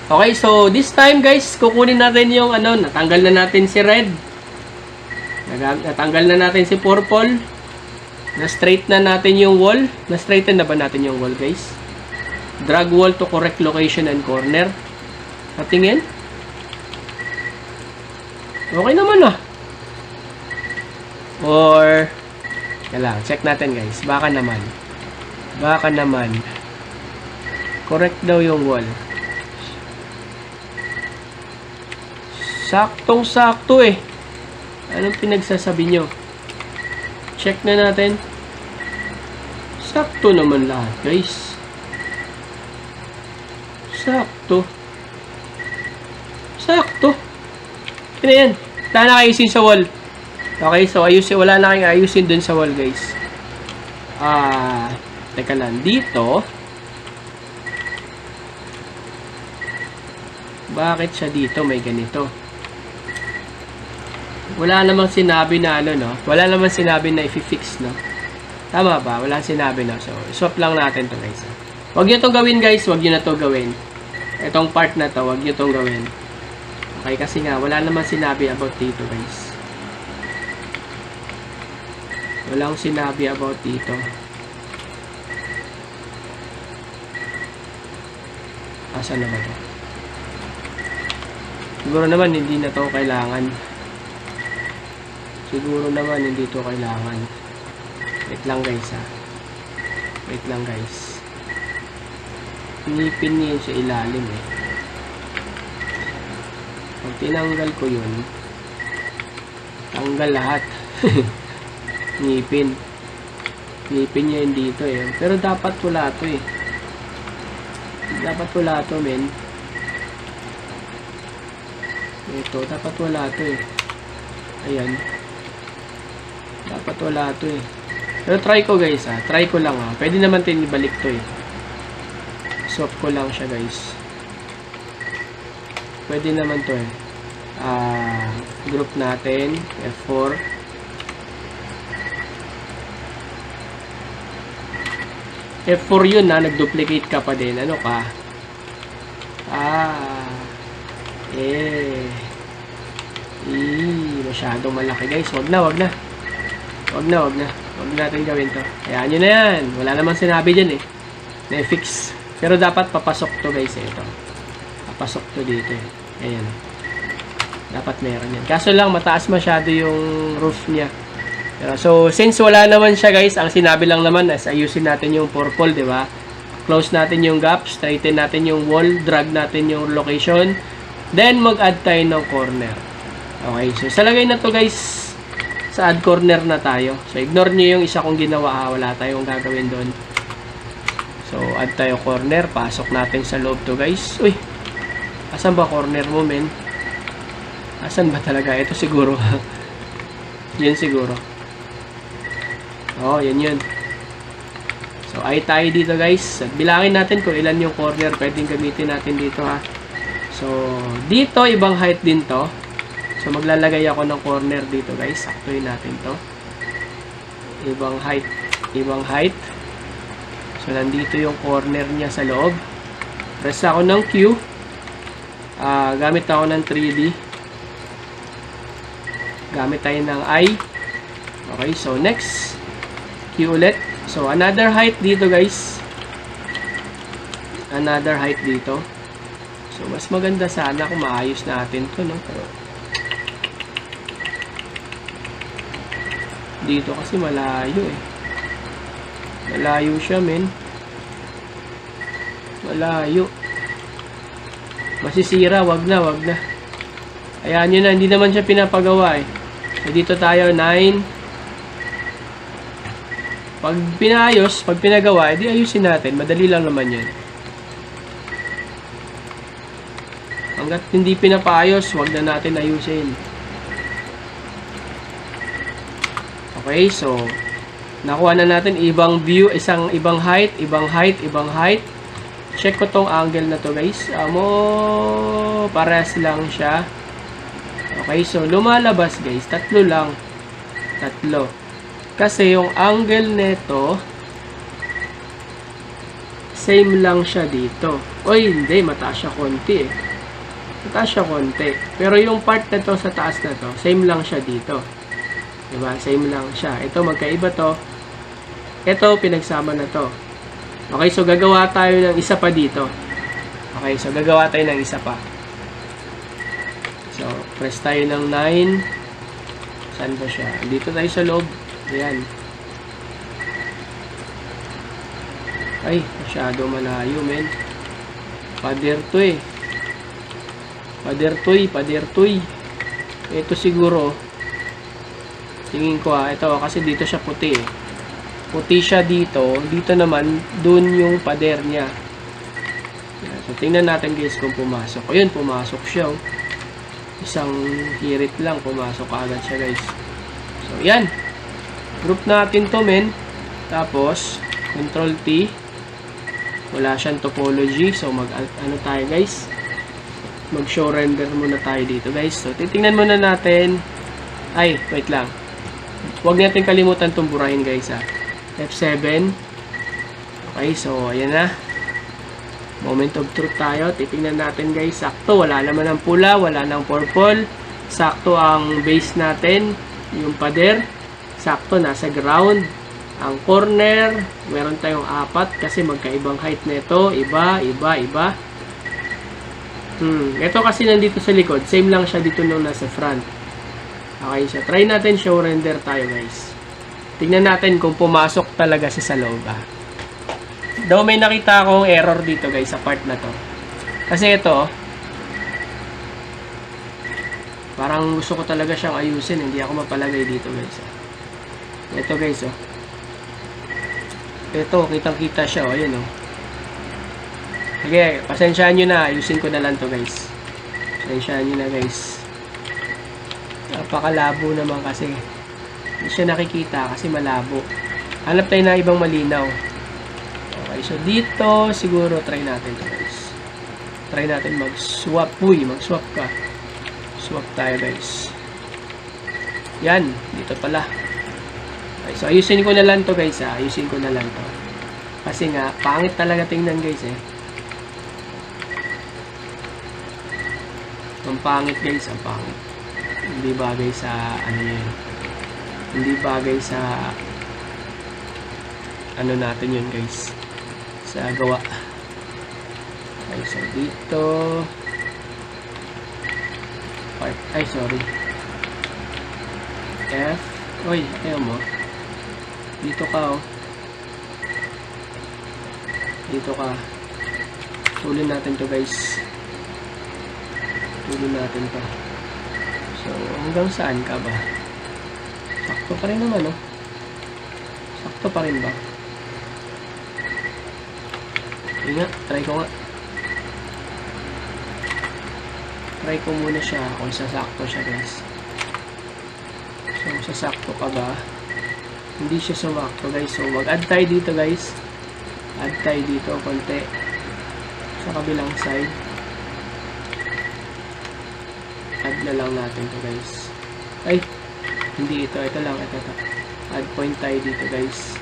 Okay, so this time guys, kukunin natin yung natanggal na natin si red. Natanggal na natin si purple. Na-straight na natin yung wall. Na-straighten na ba natin yung wall, guys? Drag wall to correct location and corner. Patingin. Okay naman ah. Or, kailangan, check natin guys. Baka naman. Correct daw yung wall. Saktong-sakto eh. Anong pinagsasabi nyo? Check na natin. Sakto naman lahat, guys. Sakto. Ano yan? Wala na ayusin sa wall. Okay, so wala na kayong ayusin dun sa wall, guys. Teka lang. Dito. Bakit siya dito may ganito? Wala namang sinabi na no? Wala namang sinabi na i-fix, no? Tama ba? Wala sinabi na. So, swap lang natin to guys. Huwag nyo itong gawin, guys. Huwag nyo na to gawin. Itong part na to, huwag nyo itong gawin. Okay, kasi nga, wala namang sinabi about dito, guys. Walang sinabi about dito. Asan na ba ito? Siguro naman, hindi na to kailangan. Siguro naman hindi ito kailangan. Wait lang guys ha. Wait lang guys. Ngipin niya sa ilalim eh. Pag tinanggal ko yun, tanggal lahat. Ngipin. Ngipin niya yun dito eh. Pero dapat wala to eh. Dapat wala to men. Ito, dapat wala to eh. Ayan. Dapat wala to eh. Pero try ko guys ha. Try ko lang ha. Pwede naman din ibalik to eh. Swap ko lang siya guys. Pwede naman to eh. Group natin. F4. F4 yun na. Nag-duplicate ka pa din. Ano ka? Masyadong malaki guys. Wag na. Wag natin gawin to. Ayan, yun na yan. Wala namang sinabi dyan eh. Na-fix. Pero dapat papasok to guys eh. Ito. Papasok to dito eh. Ayan. Dapat meron yan. Kaso lang, mataas masyado yung roof niya. Pero, so, since wala naman siya guys, ang sinabi lang naman is ayusin natin yung purple, di ba? Close natin yung gap. Straighten natin yung wall. Drag natin yung location. Then, mag-add tayo ng corner. Okay. So, sa lagay na to guys, sa add corner na tayo. So, ignore nyo yung isa kong ginawa ha. Wala tayong gagawin doon. So, add tayo corner. Pasok natin sa loob to guys. Uy! Asan ba corner mo, men? Asan ba talaga? Ito siguro. Yan siguro. Oh, yan. So, ay tayo dito guys. At bilangin natin kung ilan yung corner pwedeng gamitin natin dito ha. So, dito, ibang height din to. So, maglalagay ako ng corner dito guys. Saktuhin natin to. Ibang height. So, nandito yung corner niya sa loob. Press ako ng Q. Gamit ako ng 3D. Gamit tayo ng I. Okay, so next. Q ulit. So, another height dito, guys. Another height dito. So, mas maganda sana kung maayos natin to, no? Pero, dito kasi malayo eh. Malayo siya, men. Malayo. Masisira, wag na, wag na. Ayan, yun na, hindi naman siya pinapagawa eh. So, dito tayo, 9. Pag pinayos, pag pinagawa, edi ayusin natin. Madali lang naman yan. Hanggat hindi pinapaayos, wag na natin ayusin. Okay, so nakuha na natin ibang view, isang ibang height, ibang height, ibang height. Check ko tong angle na to, guys. Parehas lang siya. Okay, so lumalabas, guys. Tatlo lang. Tatlo. Kasi yung angle nito same lang siya dito. Oy, hindi, mataas siya konti eh. Mataas siya konti. Pero yung part na to sa taas na to, same lang siya dito. Diba? Same lang siya. Ito, magkaiba to. Ito, pinagsama na to. Okay, so gagawa tayo ng isa pa dito. Okay, so gagawa tayo ng isa pa. So, press tayo ng 9. Saan ba siya? Dito tayo sa loob. Ayan. Ay, masyado malayo, men. Pader to eh. Pader toy. Ito siguro, tingin ko ito kasi dito siya puti eh. Puti siya dito. Dito naman, dun yung pader niya. Yan. So, tingnan natin guys kung pumasok. Ayun, pumasok siya. Oh. Isang hirit lang, pumasok agad siya guys. So, yan. Group natin to, men. Tapos, Control T. Wala siyang topology. So, ano tayo guys? Mag-show render muna tayo dito guys. So, titingnan muna natin. Ay, wait lang. Huwag natin kalimutan itong burahin guys ha. F7. Okay, so ayan na. Moment of truth tayo. Titingnan natin guys. Sakto, wala naman ng pula, wala ng purple. Sakto ang base natin. Yung pader. Sakto, nasa ground. Ang corner, meron tayong 4 kasi magkaibang height nito. Iba. Ito kasi nandito sa likod. Same lang siya dito nung nasa front. Okay, so try natin show render tayo guys. Tingnan natin kung pumasok talaga siya sa loob. Daw may nakita akong error dito guys sa part na to. Kasi ito, parang gusto ko talaga siyang ayusin. Hindi ako mapalagay dito guys. Ito guys oh. Ito, kitang-kita siya oh. Ayan oh. Sige, pasensyaan nyo na. Ayusin ko na lang to guys. Pasensyaan nyo na guys. Napakalabo naman kasi. Hindi siya nakikita kasi malabo. Hanap tayo na ibang malinaw. Okay, so dito siguro try natin to guys. Try natin mag-swap. Uy, mag-swap ka. Swap tayo guys. Yan, dito pala. Okay, so ayusin ko na lang to guys ha. Ayusin ko na lang to. Kasi nga, pangit talaga tingnan guys eh. Ang pangit guys, ang pangit. Hindi bagay sa ano yun. Hindi bagay sa ano natin yun guys. Sa gawa. Okay, so dito. Part, ay sorry. F. Oy, ayaw mo. Dito ka oh. Dito ka. Tulin natin to guys. Tulin natin to. So, hanggang saan ka ba? Sakto pa rin naman, oh. Sakto pa rin ba? Nga, try ko nga. Try ko muna siya kung sasakto siya, guys. So, sasakto ka ba? Hindi siya sumakto, guys. So, mag-add tayo dito, guys. Add tayo dito, konti. Sa kabilang side. Add na lang natin to guys. Ay, hindi ito. Ito lang. Ito. Add point tayo dito guys.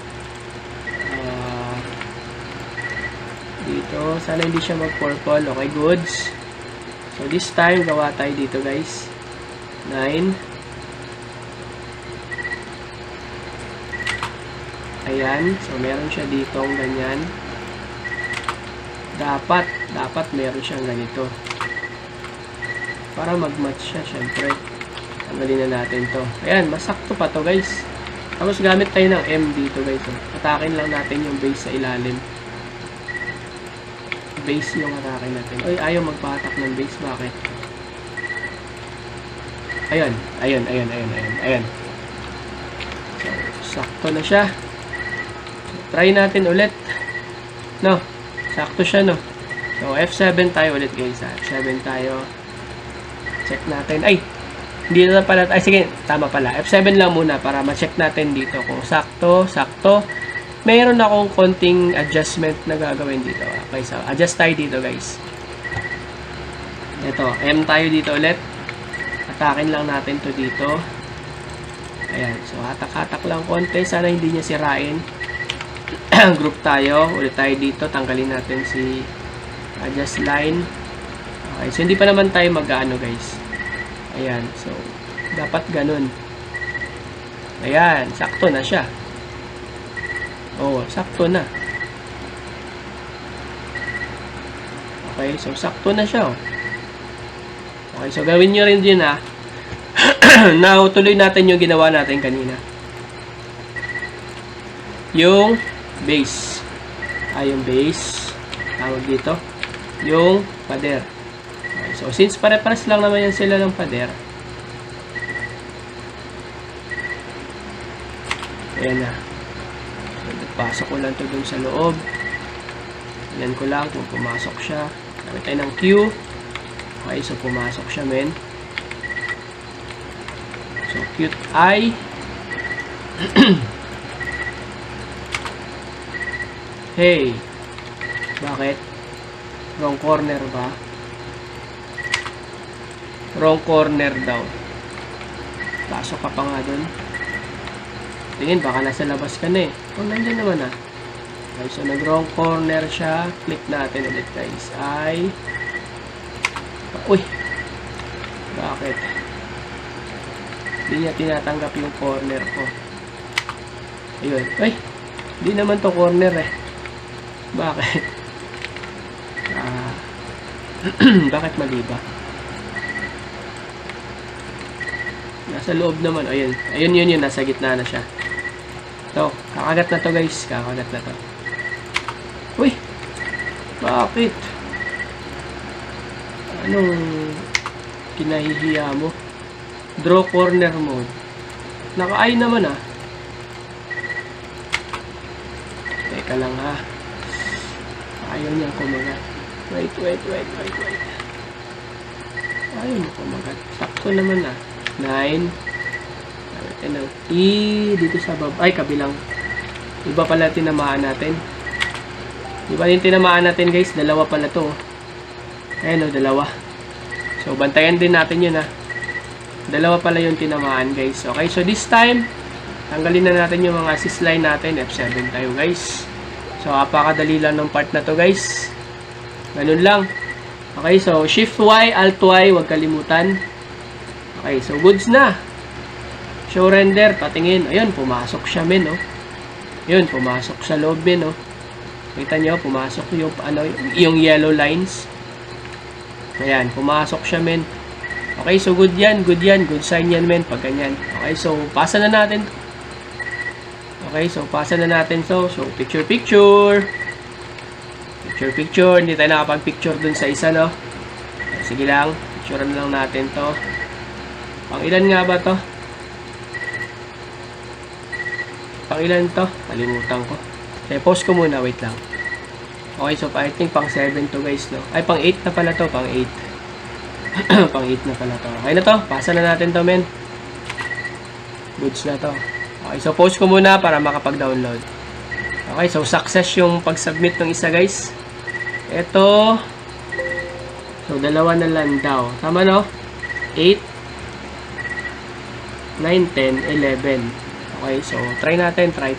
Dito, sana hindi siya mag-purple. Okay, goods. So, this time, gawa tayo dito, guys. 9. Ayan. So, meron siya dito ganyan. Dapat meron siyang ganito. Para mag-match siya, syempre. Tanggalin na natin to. Ayan, masakto pa to, guys. Tapos, gamit tayo ng M dito, guys. Atakin lang natin yung base sa ilalim. Base yung atakin natin. Ay, ayaw magpatak ng base. Bakit? Ayan. So, sakto na siya. So, try natin ulit. No, sakto siya, no. So, F7 tayo ulit, guys. F7 tayo. Check natin. Ay, hindi na pala. Ay, sige, tama pala. F7 lang muna para ma-check natin dito kung sakto. Mayroon akong konting adjustment na gagawin dito. Okay, so adjust tayo dito, guys. Ito, M tayo dito ulit. Atakin lang natin to dito. Ayan, so hatak-hatak lang konti. Sana hindi niya sirain. Group tayo. Ulit tayo dito. Tanggalin natin si adjust line. Okay, so hindi pa naman tayo mag-ano, guys. Ayan, so dapat ganun. Ayan, sakto na siya. Oh, sakto na. Okay, so sakto na siya. Okay, so gawin nyo rin din Now, tuloy natin yung ginawa natin kanina. Yung base. Yung base. Tawag dito. Yung pader. Okay, so since pare-pares lang naman yan sila ng pader. Ayan na. Pasok ko lang to dun sa loob. Yan ko lang kung pumasok siya. Gamit tayo ng Q. Okay, so pumasok siya, men. So, cute I. Hey. Bakit? Wrong corner ba? Wrong corner daw. Pasok ka pa nga dun. Tingin, baka nasa labas ka na eh. Oh, nandiyan naman Okay, so nag-wrong corner siya. Click natin ulit, guys. Uy! Bakit? Hindi niya tinatanggap yung corner ko. Ayun. Ay! Hindi naman to corner eh. Bakit? Bakit mali ba? Nasa loob naman. Ayun. Ayun yun. Nasa gitna na siya. So, kakagat na to, guys. Kakagat na to. Uy! Bakit? Anong kinahihiya mo? Draw corner mode. Naka-eye naman Teka lang Ayaw niya kumagat. Wait. Ayaw niya kumagat. Sakto naman 9. Dito sa baba. Ay, kabilang. Iba pala tinamaan natin. Iba yung tinamaan natin, guys. Dalawa pala to. Ayan dalawa. So, bantayan din natin yun Dalawa pala yung tinamaan, guys. Okay, so this time, tanggalin na natin yung mga assist line natin. F7 tayo, guys. So, apakadali lang ng part na to, guys. Ganun lang. Okay, so Shift Y, Alt Y, huwag kalimutan. Okay, so goods na. Show render, patingin. Ayun, pumasok siya, men, Ayun, pumasok sa loob, men, Kita nyo, pumasok yung yellow lines. Ayan, pumasok siya, men. Okay, so good yan. Good sign yan, men, pag ganyan. Okay, so pasa na natin. So, picture. Hindi tayo nakapag-picture dun sa isa, Sige lang, picturean lang natin to. Pang ilan nga ba to? Pang ilan to? Kalimutan ko. Okay, pause ko muna, wait lang. Okay, so I think pang 7 to, guys, Ay, pang 8 na pala to, pang 8. Pang 8 na pala to. Okay na to, pasa na natin to, men. Goods na to. Okay, so pause ko muna para makapag-download. Okay, so success yung pag-submit ng isa, guys. Ito. So, dalawa na lang daw. Tama, 8, 9, 10, 11. Okay, so try natin. Try.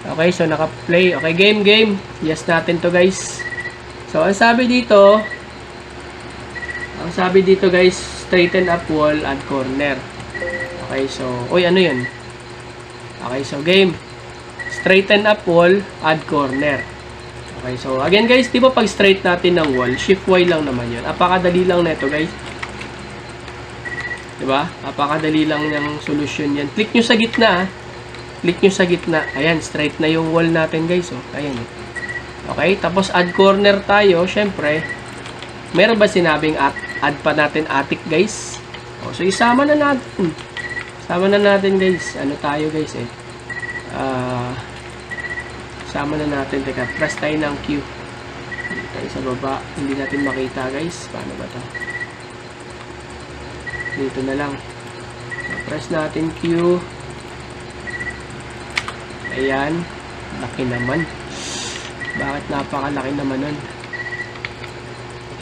Okay, so naka-play. Okay, game. Yes natin to guys. So, ang sabi dito guys, straighten up wall, add corner. Okay, so, uy, ano yun? Okay, so game. Straighten up wall, add corner. Okay, so, again guys, di ba pag straight natin ng wall, shift Y lang naman yun. Apakadali lang na ito guys. Di ba? Apakadali lang ng solusyon yan. Click nyo sa gitna, Click nyo sa gitna. Ayan, straight na yung wall natin guys. Oh. Ayan. Okay, tapos add corner tayo. Syempre, meron ba sinabing add pa natin attic guys? Oh, so, isama na natin. Isama na natin guys. Ano tayo guys eh? Isama na natin. Teka, press tayo ng Q. Hindi tayo sa baba. Hindi natin makita guys. Paano ba to? Dito na lang. So, press natin Q. Ayan. Laki naman. Bakit napakalaki naman nun?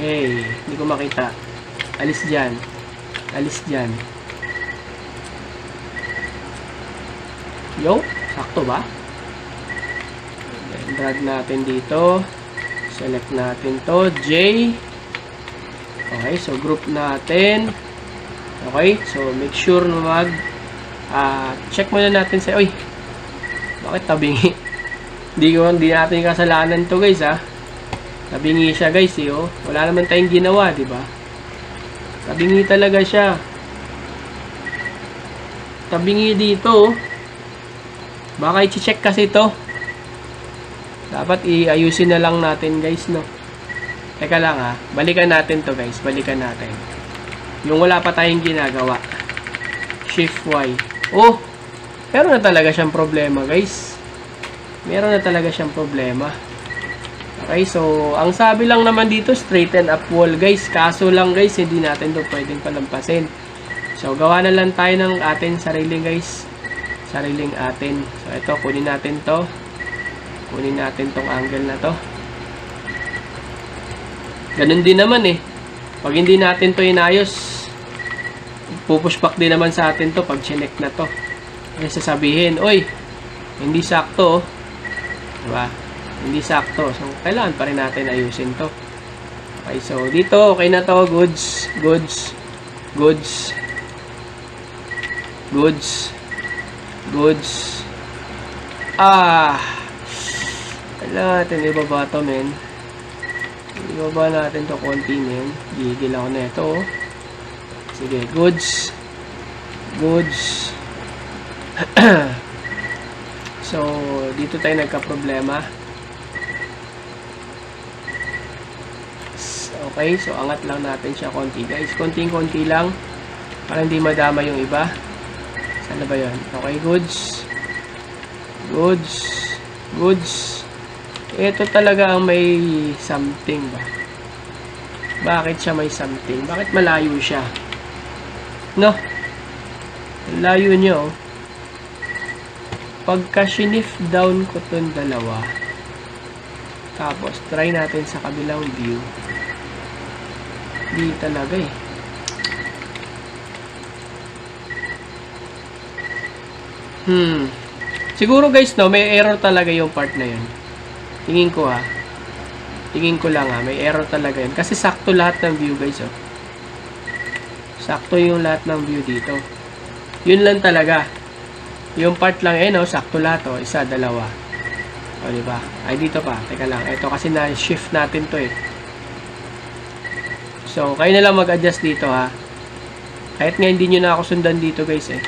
Hey, hindi ko makita. Alis dyan. Alis dyan. Yo, sakto ba? Then, drag natin dito. Select natin to. J. Okay, so group natin. Okay, so make sure na check muna natin sa... Uy! Bakit tabingi? Hindi natin kasalanan to guys ha. Tabingi siya guys eh oh. Wala naman tayong ginawa, di ba? Tabingi talaga siya. Tabingi dito oh. Baka i-check kasi to. Dapat iayusin na lang natin guys no. Teka lang ha. Balikan natin to guys. Balikan natin. Yung wala pa tayong ginagawa. Shift Y. Oh! Meron na talaga siyang problema guys. Meron na talaga siyang problema. Okay, so ang sabi lang naman dito, straighten up wall guys. Kaso lang guys, hindi natin ito pwedeng palampasin. So gawa na lang tayo ng atin sariling guys. Sariling atin. So ito, kunin natin to. Kunin natin tong angle na to. Ganun din naman eh. Pag hindi natin to inayos, pupushback din naman sa atin to pag chinek na to. Ay sasabihin, oy, hindi sakto. Diba? Hindi sakto. So, kailangan pa rin natin ayusin to. Okay, so, dito, okay na to. Goods. Kailangan natin ibaba to, men. Ibaba natin to konti, men. Gigil ako na ito. Sige, goods. So, dito tayo nagka-problema. Okay, so angat lang natin siya konti guys. Konting-konti lang para hindi madama yung iba. Sana ba yun? Okay, goods. Ito talaga ang may something ba? Bakit siya may something? Bakit malayo siya? No? Layo nyo. Pagka shift down ko itong dalawa, tapos try natin sa kabilang view, di talaga eh. Siguro guys no, may error talaga yung part na yun. Tingin ko lang may error talaga yun. Kasi sakto lahat ng view guys oh. Sakto yung lahat ng view dito. Yun lang talaga. Yung part lang no, sakto lahat oh, isa, dalawa. O diba? Ay dito pa, teka lang. Ito kasi na-shift natin to eh. So, kayo na lang mag-adjust dito ha. Kahit nga hindi nyo na ako sundan dito guys eh.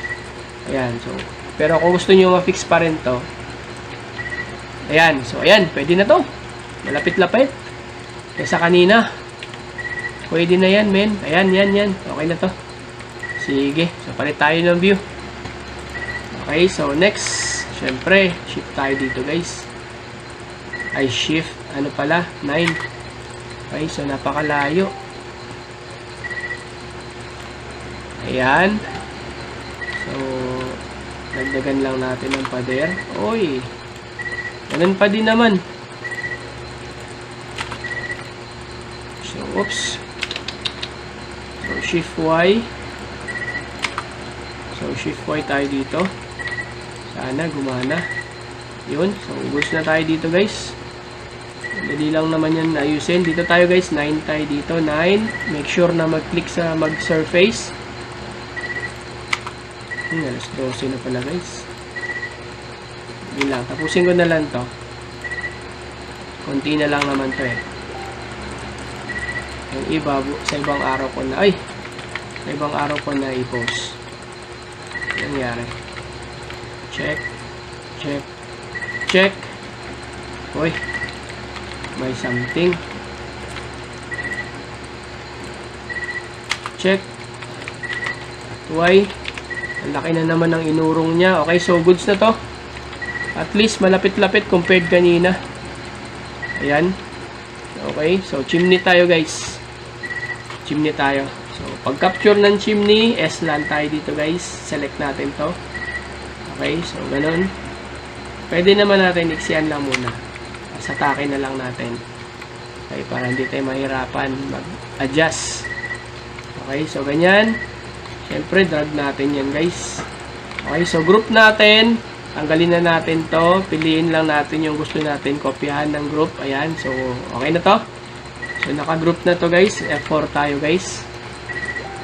Ayan, so. Pero kung gusto nyo ma-fix pa rin to. Ayan, so ayan, pwede na to. Malapit-lapit. Kaysa kanina. Pwede na yan, men. Ayan, yan. Okay na to. Sige, so palit tayo ng view. Okay, so next, syempre, shift tayo dito guys. Ay, shift, ano pala, 9. Okay, so napakalayo. Ayan. So, dagdagan lang natin ng pader. Oy, ganun pa din naman. So, oops. So, shift Y. So, shift Y tayo dito. Sana gumana. Yun. So, goods na tayo dito guys. Dali lang naman yan ayusin. Dito tayo guys. 9 tayo dito. 9. Make sure na mag-click sa mag-surface. Alas 12 na pala guys. Yun lang. Tapusin ko na lang to. Konti na lang naman to eh. Yung iba, sa ibang araw ko na, sa ibang araw ko na i-post. Nangyari. Check. Check. Check. Uy. May something. Check. Why? Ang laki na naman ng inurong niya. Okay, so goods na to. At least malapit-lapit compared kanina. Ayan. Okay, so chimney tayo guys. Chimney tayo. So, pag capture ng chimney, S lang tayo dito guys. Select natin to. Okay, so ganun. Pwede naman natin iksiyan lang muna. Sa atake na lang natin. Okay, para hindi tayo mahirapan mag-adjust. Okay, so ganyan. Siyempre, drag natin yan guys. Okay, so group natin. Tanggalin na natin to. Piliin lang natin yung gusto natin. Kopyahan ng group. Ayan, so okay na to. So naka-group na to guys. F4 tayo guys.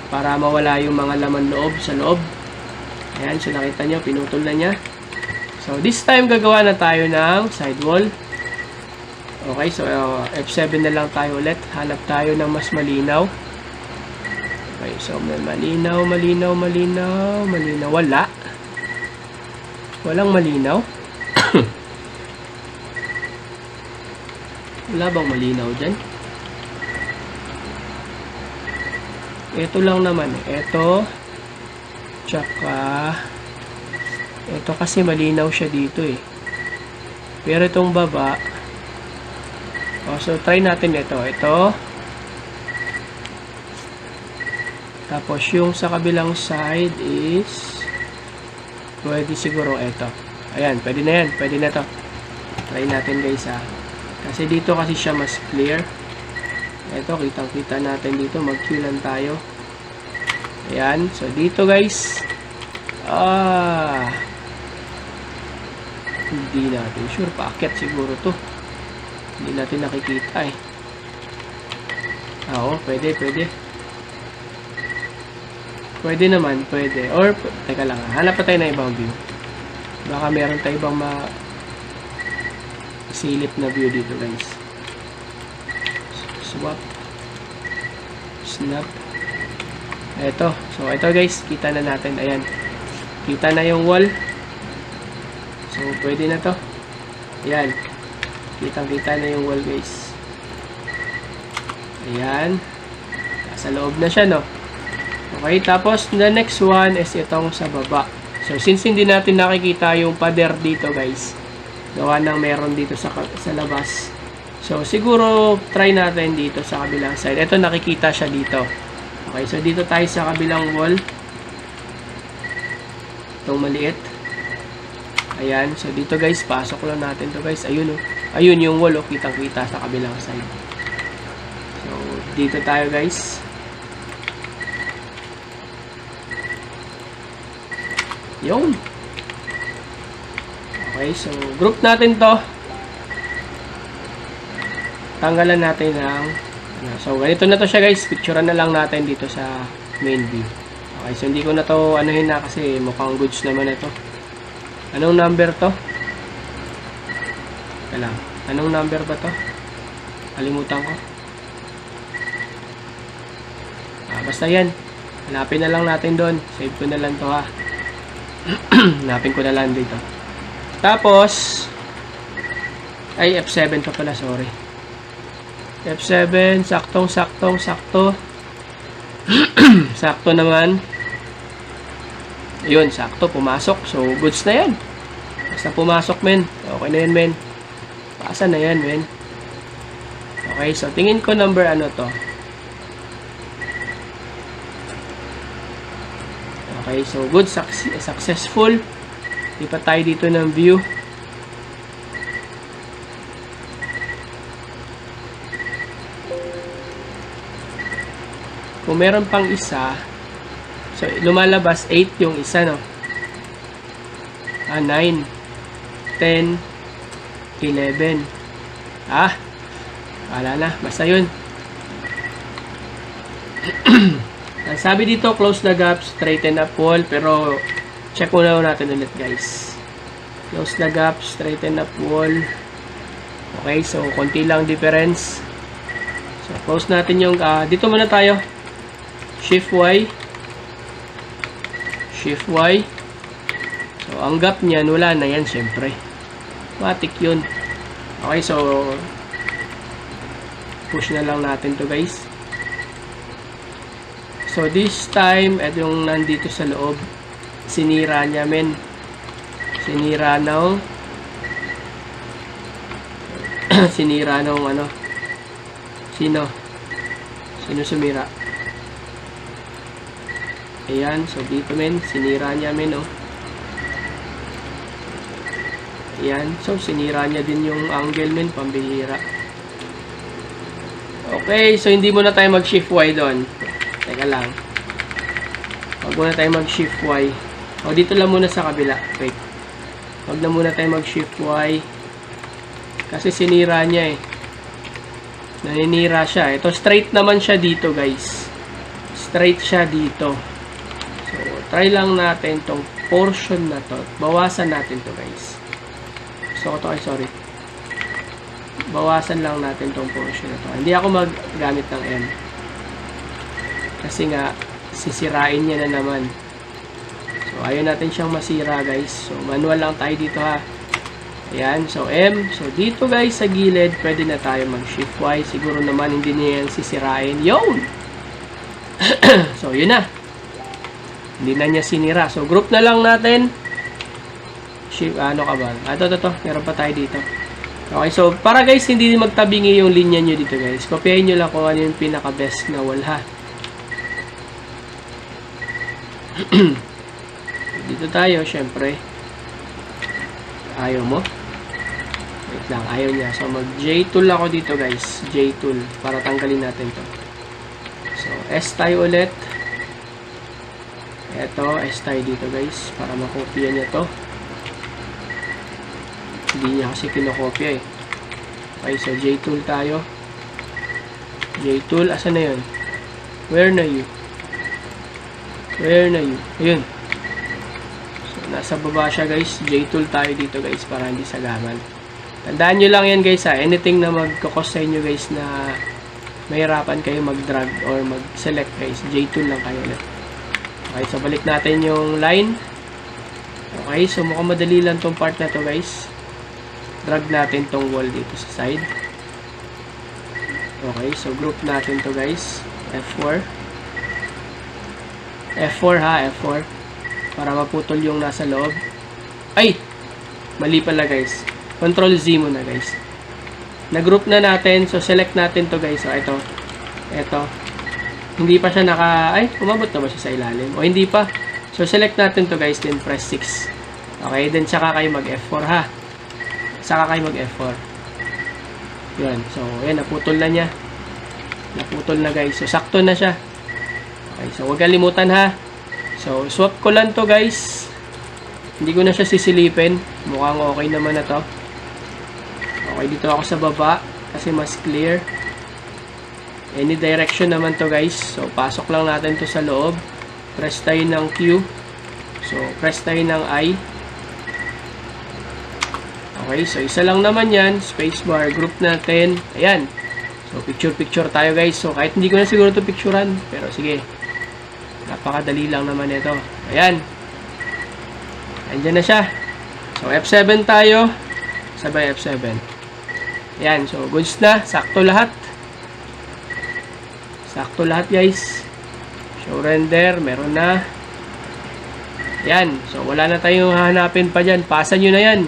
Para mawala yung mga laman loob sa loob. Ayan, so nakita nyo, pinutol na niya. So this time, gagawa na tayo ng sidewall. Okay, so F7 na lang tayo ulit. Hanap tayo ng mas malinaw. Okay, so may malinaw. Wala. Walang malinaw. Wala bang malinaw dyan? Ito lang naman. Ito. Tsaka ito kasi malinaw siya dito eh. Pero itong baba, so try natin ito. Tapos yung sa kabilang side is pwede siguro ito. Ayan, pwede na yan. Pwede na to. Try natin guys ha. Kasi dito kasi siya mas clear. Ito, kitang-kita natin dito. Mag-Q lang tayo. Ayan. So dito guys, hindi natin sure. Paakyat siguro to. Hindi natin nakikita eh. Oo, pwede. Pwede naman, pwede. Or, teka lang, hanap pa tayo ng ibang view. Baka meron tayo ibang silip na view dito guys. Swap. Snap. Eto. So, ito guys, kita na natin. Ayan. Kita na yung wall. So, pwede na to. Ayan. Kitang-kita na yung wall guys. Ayan. Nasa loob na siya, no? Okay, tapos the next one is itong sa baba. So, since hindi natin nakikita yung pader dito guys, gawa ng meron dito sa labas. So, siguro try natin dito sa kabilang side. Ito, nakikita siya dito. Okay, so dito tayo sa kabilang wall. Itong maliit. Ayan, so dito guys, pasok lang natin to guys. Ayun, ayun yung wall, kitang-kita sa kabilang side. So, dito tayo guys. Yun. Okay, so group natin to. Tanggalan natin ng so ganito na to siya guys. Picturean na lang natin dito sa main view. Okay, so hindi ko na to anuhin na kasi mukhang goods naman ito. Anong number to? Kaya lang. Anong number ba to? Kalimutan ko. Basta yan. Hanapin na lang natin doon. Save ko na lang to ha. Hanapin ko na lang dito. Tapos ay F7 to pala, sorry. F7, sakto. Sakto naman. Yun, sakto, pumasok. So, goods na yan. Basta pumasok, men. Okay na yan, men. Pasa na yan, men. Okay, so tingin ko number ano to. Okay, so good, successful. Lipat tayo dito ng view. Kung meron pang isa, so lumalabas 8 yung isa, no? 9, 10, 11. Wala na. Basta yun. Ang sabi dito, close the gap, straighten up wall. Pero, check muna natin ulit guys. Close the gap, straighten up wall. Okay, so konti lang difference. So, close natin yung, dito muna tayo. Shift Y. Shift Y. So, ang gap niyan, wala na yan, syempre. Matik yun. Okay, so, push na lang natin to guys. So, this time, yung nandito sa loob, sinira niya, men. Sinira ng sinira ng ano. Sino sumira? Ayan, so dito men, sinira niya men, oh. Ayan, so sinira niya din yung angle men, pambihira. Okay, so hindi muna tayo mag-shift Y doon. Teka lang. Huwag muna tayo mag-shift Y. O, dito lang muna sa kabila. Wait. Huwag na muna tayo mag-shift Y. Kasi sinira niya eh. Naninira siya. Ito, straight naman siya dito guys. Straight siya dito. So, try lang natin tong portion na to. Bawasan natin to guys. So, ito ay sorry. Bawasan lang natin tong portion na to. Hindi ako maggamit ng M. Kasi nga, sisirain niya na naman. So, ayaw natin siyang masira guys. So, manual lang tayo dito ha. Ayan, so M. So, dito guys sa gilid, pwede na tayo mag-shift Y. Siguro naman hindi niya yan sisirain. Yun! So, yun na. Hindi na niya sinira. So, group na lang natin. Shift, ano ka ba? Ito. Meron pa tayo dito. Okay, so, para guys, hindi magtabingi yung linya nyo dito guys. Kopyahin nyo lang kung ano yung pinaka-best na wall ha. Dito tayo, syempre. Ayaw mo? Wait lang, ayaw niya. So, mag-J-tool ako dito, guys. J-tool, para tanggalin natin to. So, S tayo ulit. Eto, S tayo dito, guys. Para makopya niya to. Hindi niya kasi kinokopya, eh. Okay, so, J-tool tayo. J-tool, asan na yun? Where na you? Where na you? Ayun. Nasa baba siya guys. J-tool tayo dito guys para hindi sagaman. Tandaan nyo lang yan guys ha. Anything na magkakos sa inyo guys na mahirapan kayo mag-drag or mag-select guys. J-tool lang kayo ulit. Okay, so balik natin yung line. Okay, so mukhang madali lang tong part na to guys. Drag natin tong wall dito sa side. Okay, so group natin to guys. F4. F4 ha, F4. Para maputol yung nasa loob. Ay! Mali pala guys. Control Z muna guys. Na-group na natin. So, select natin to guys. So, ito. Ito. Hindi pa siya Ay, umabot na ba siya sa ilalim? O, hindi pa. So, select natin to guys. Then, press 6. Okay. Then, saka kayo mag-F4 ha. Saka kayo mag-F4. Yun. So, ayan. Naputol na niya. Naputol na guys. So, sakto na siya. Okay. So, huwag kalimutan ha. So, swap ko lang to guys. Hindi ko na siya sisilipin. Mukhang okay naman na to. Okay, dito ako sa baba. Kasi mas clear. Any direction naman to guys. So, pasok lang natin to sa loob. Press tayo ng Q. So, press tayo ng I. Okay, so isa lang naman yan. Spacebar, group natin. Ayan. So, picture tayo guys. So, kahit hindi ko na siguro to picturean. Pero sige. Napakadali lang naman ito. Ayan. Andyan na siya. So, F7 tayo. Sabay F7. Ayan. So, goods na. Sakto lahat. Sakto lahat, guys. Show render. Meron na. Ayan. So, wala na tayong hahanapin pa dyan. Pasa nyo na yan.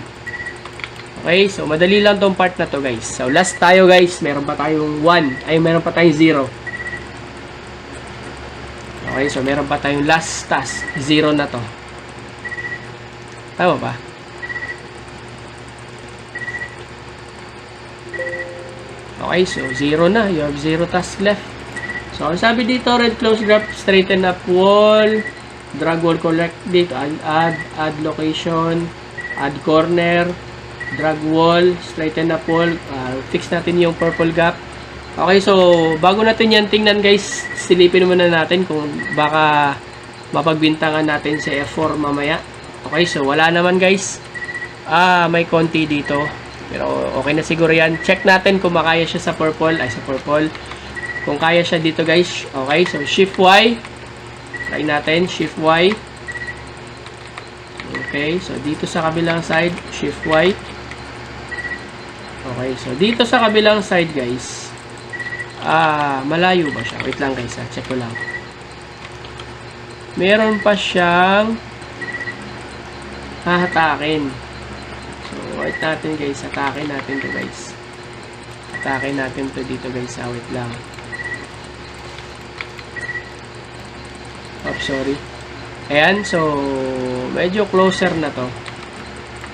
Okay. So, madali lang tong part na to, guys. So, last tayo, guys. Meron pa tayong 1. Ay, meron pa tayong 0. Okay, so meron pa tayong last task. 0 na to. Tama ba? Okay, so 0 na. You have 0 tasks left. So, ang sabi dito, red close graph, straighten up wall, drag wall collect dito, add location, add corner, drag wall, straighten up wall, fix natin yung purple gap. Okay, so bago natin yan tingnan guys, silipin muna natin kung baka mapagbintangan natin sa F4 mamaya. Okay, so wala naman guys. May konti dito. Pero okay na siguro yan. Check natin kung makaya siya sa purple. Sa purple. Kung kaya siya dito guys. Okay, so shift Y. Try natin, shift Y. Okay, so dito sa kabilang side, shift Y. Okay, so dito sa kabilang side guys. Malayo ba siya? Wait lang guys, check ko lang. Meron pa siyang hahatakin. So, wait natin guys. Hatakin natin to guys. Hatakin natin to dito guys. Wait lang. Sorry. Ayan, so medyo closer na to.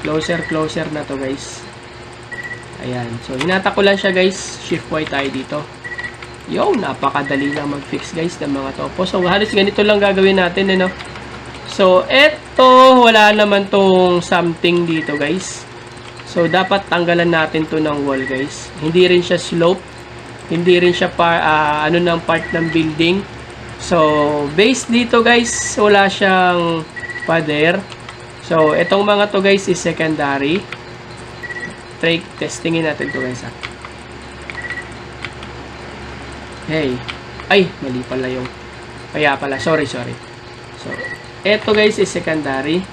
Closer na to guys. Ayan. So, hinata ko lang siya guys. Shift Y tayo dito. Yo, napakadali lang mag-fix guys ng mga topo. So, halos ganito lang gagawin natin, no? So, eto, wala naman tong something dito, guys. So, dapat tanggalan natin to ng wall, guys. Hindi rin siya slope. Hindi rin siya ng part ng building. So, base dito, guys, wala siyang pader. So, etong mga to, guys, is secondary. Try testingin natin to, guys, Hey. Ay, mali pala yung. Kaya pala. Sorry. So, eto guys is secondary.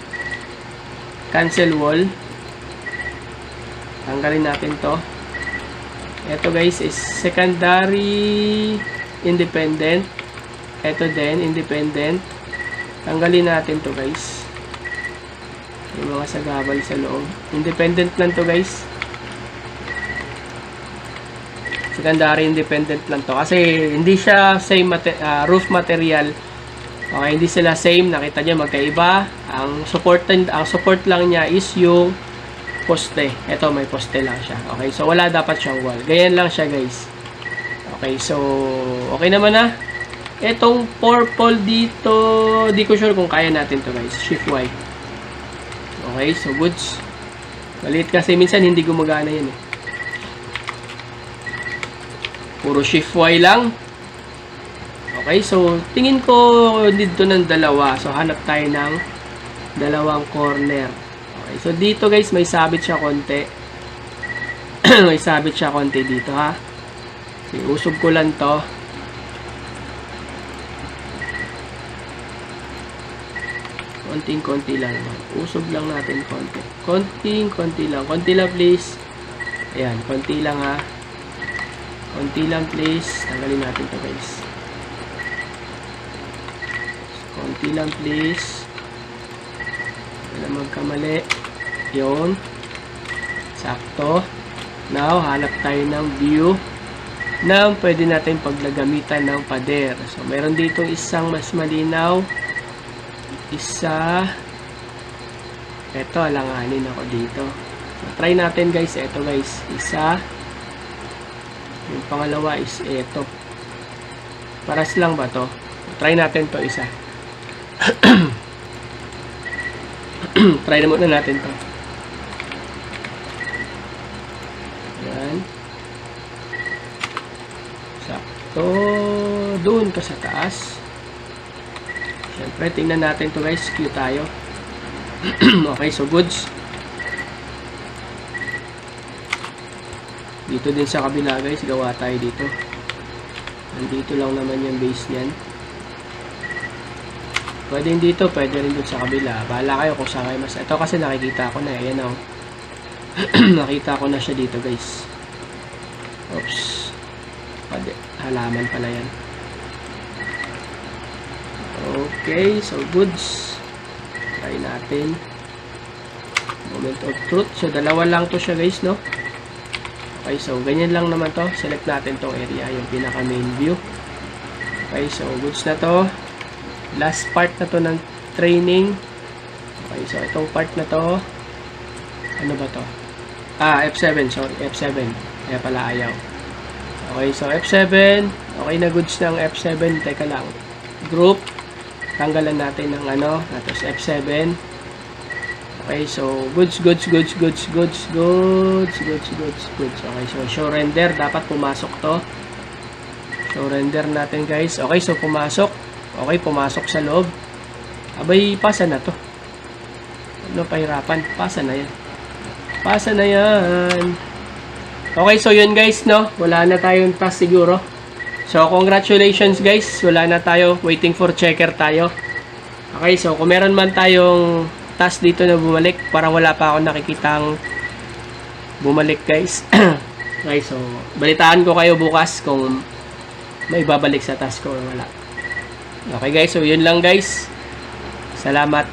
Cancel wall. Tanggalin natin to. Eto guys is secondary independent. Eto din independent. Tanggalin natin to guys. Yung mga sagabal sa loob. Independent lang to guys. Secondary independent lang to kasi hindi siya same roof material. Okay, hindi sila same. Nakita niyo magkaiba. Ang support lang niya is yung poste. Ito may poste lang siya. Okay, so wala dapat siyang wall. Ganyan lang siya, guys. Okay, so okay naman na. Etong purple dito, di ko sure kung kaya natin to, guys. Shift Y. Okay, so goods. Maliit kasi minsan hindi gumagana yan eh. Puro shift Y lang. Okay, so tingin ko dito ng dalawa. So hanap tayo ng dalawang corner. Okay, so dito guys may sabit siya konti. May sabit siya konti dito ha. Okay, usog ko lang to. Konting-konti lang naman. Usog lang natin konti. Konting-konti lang. Konti lang please. Ayan, konti lang ha. Konti lang please. Tanggalin natin to guys. Konti lang please. Wala magkamali. Yun. Sakto. Now, hanap tayo ng view na pwede natin paglagamitan ng pader. So, meron ditong isang mas malinaw. Isa. Ito, alanganin ako dito. So, try natin guys. Ito guys. Isa. Yung pangalawa is ito. Paras lang ba to? Try natin to isa. Try na muna natin to. Yan. Sakto. Doon ka sa taas. Siyempre, tingnan natin to guys. Cue tayo. Okay, so goods. Dito din sa kabila guys, gawa tayo dito. Nandito lang naman yung base niyan. Pwede dito, pwede rin dun sa kabila. Bahala kayo kung saan kayo mas. Ito kasi nakikita ko na. Ayan o. Nakita ko na siya dito guys. Oops. Pwede. Halaman pala yan. Okay, so goods. Try natin. Moment of truth. So dalawa lang to siya guys, no? Okay, so ganyan lang naman to. Select natin tong area, yung pinaka main view. Okay, so goods na to. Last part na to ng training. Okay, so itong part na to. Ano ba to? F7, sorry, F7. Kaya pala ayaw. Okay, so F7. Okay na goods ng F7. Teka lang. Group. Tanggalan natin ng ano. Tapos F7. Okay, so goods. Okay, so show render, dapat pumasok to. Show render natin guys. Okay, so pumasok. Okay, pumasok sa loob. Abay, pasa na to. Ano pahirapan? Pasa na yan. Pasa na yan. Okay, so yun guys, no? Wala na tayong task siguro. So, congratulations guys. Wala na tayo. Waiting for checker tayo. Okay, so kung meron man tayong task dito na bumalik, parang wala pa ako nakikitang bumalik guys. Okay, so balitaan ko kayo bukas kung may babalik sa task ko o wala. Okay guys, so yun lang guys. Salamat.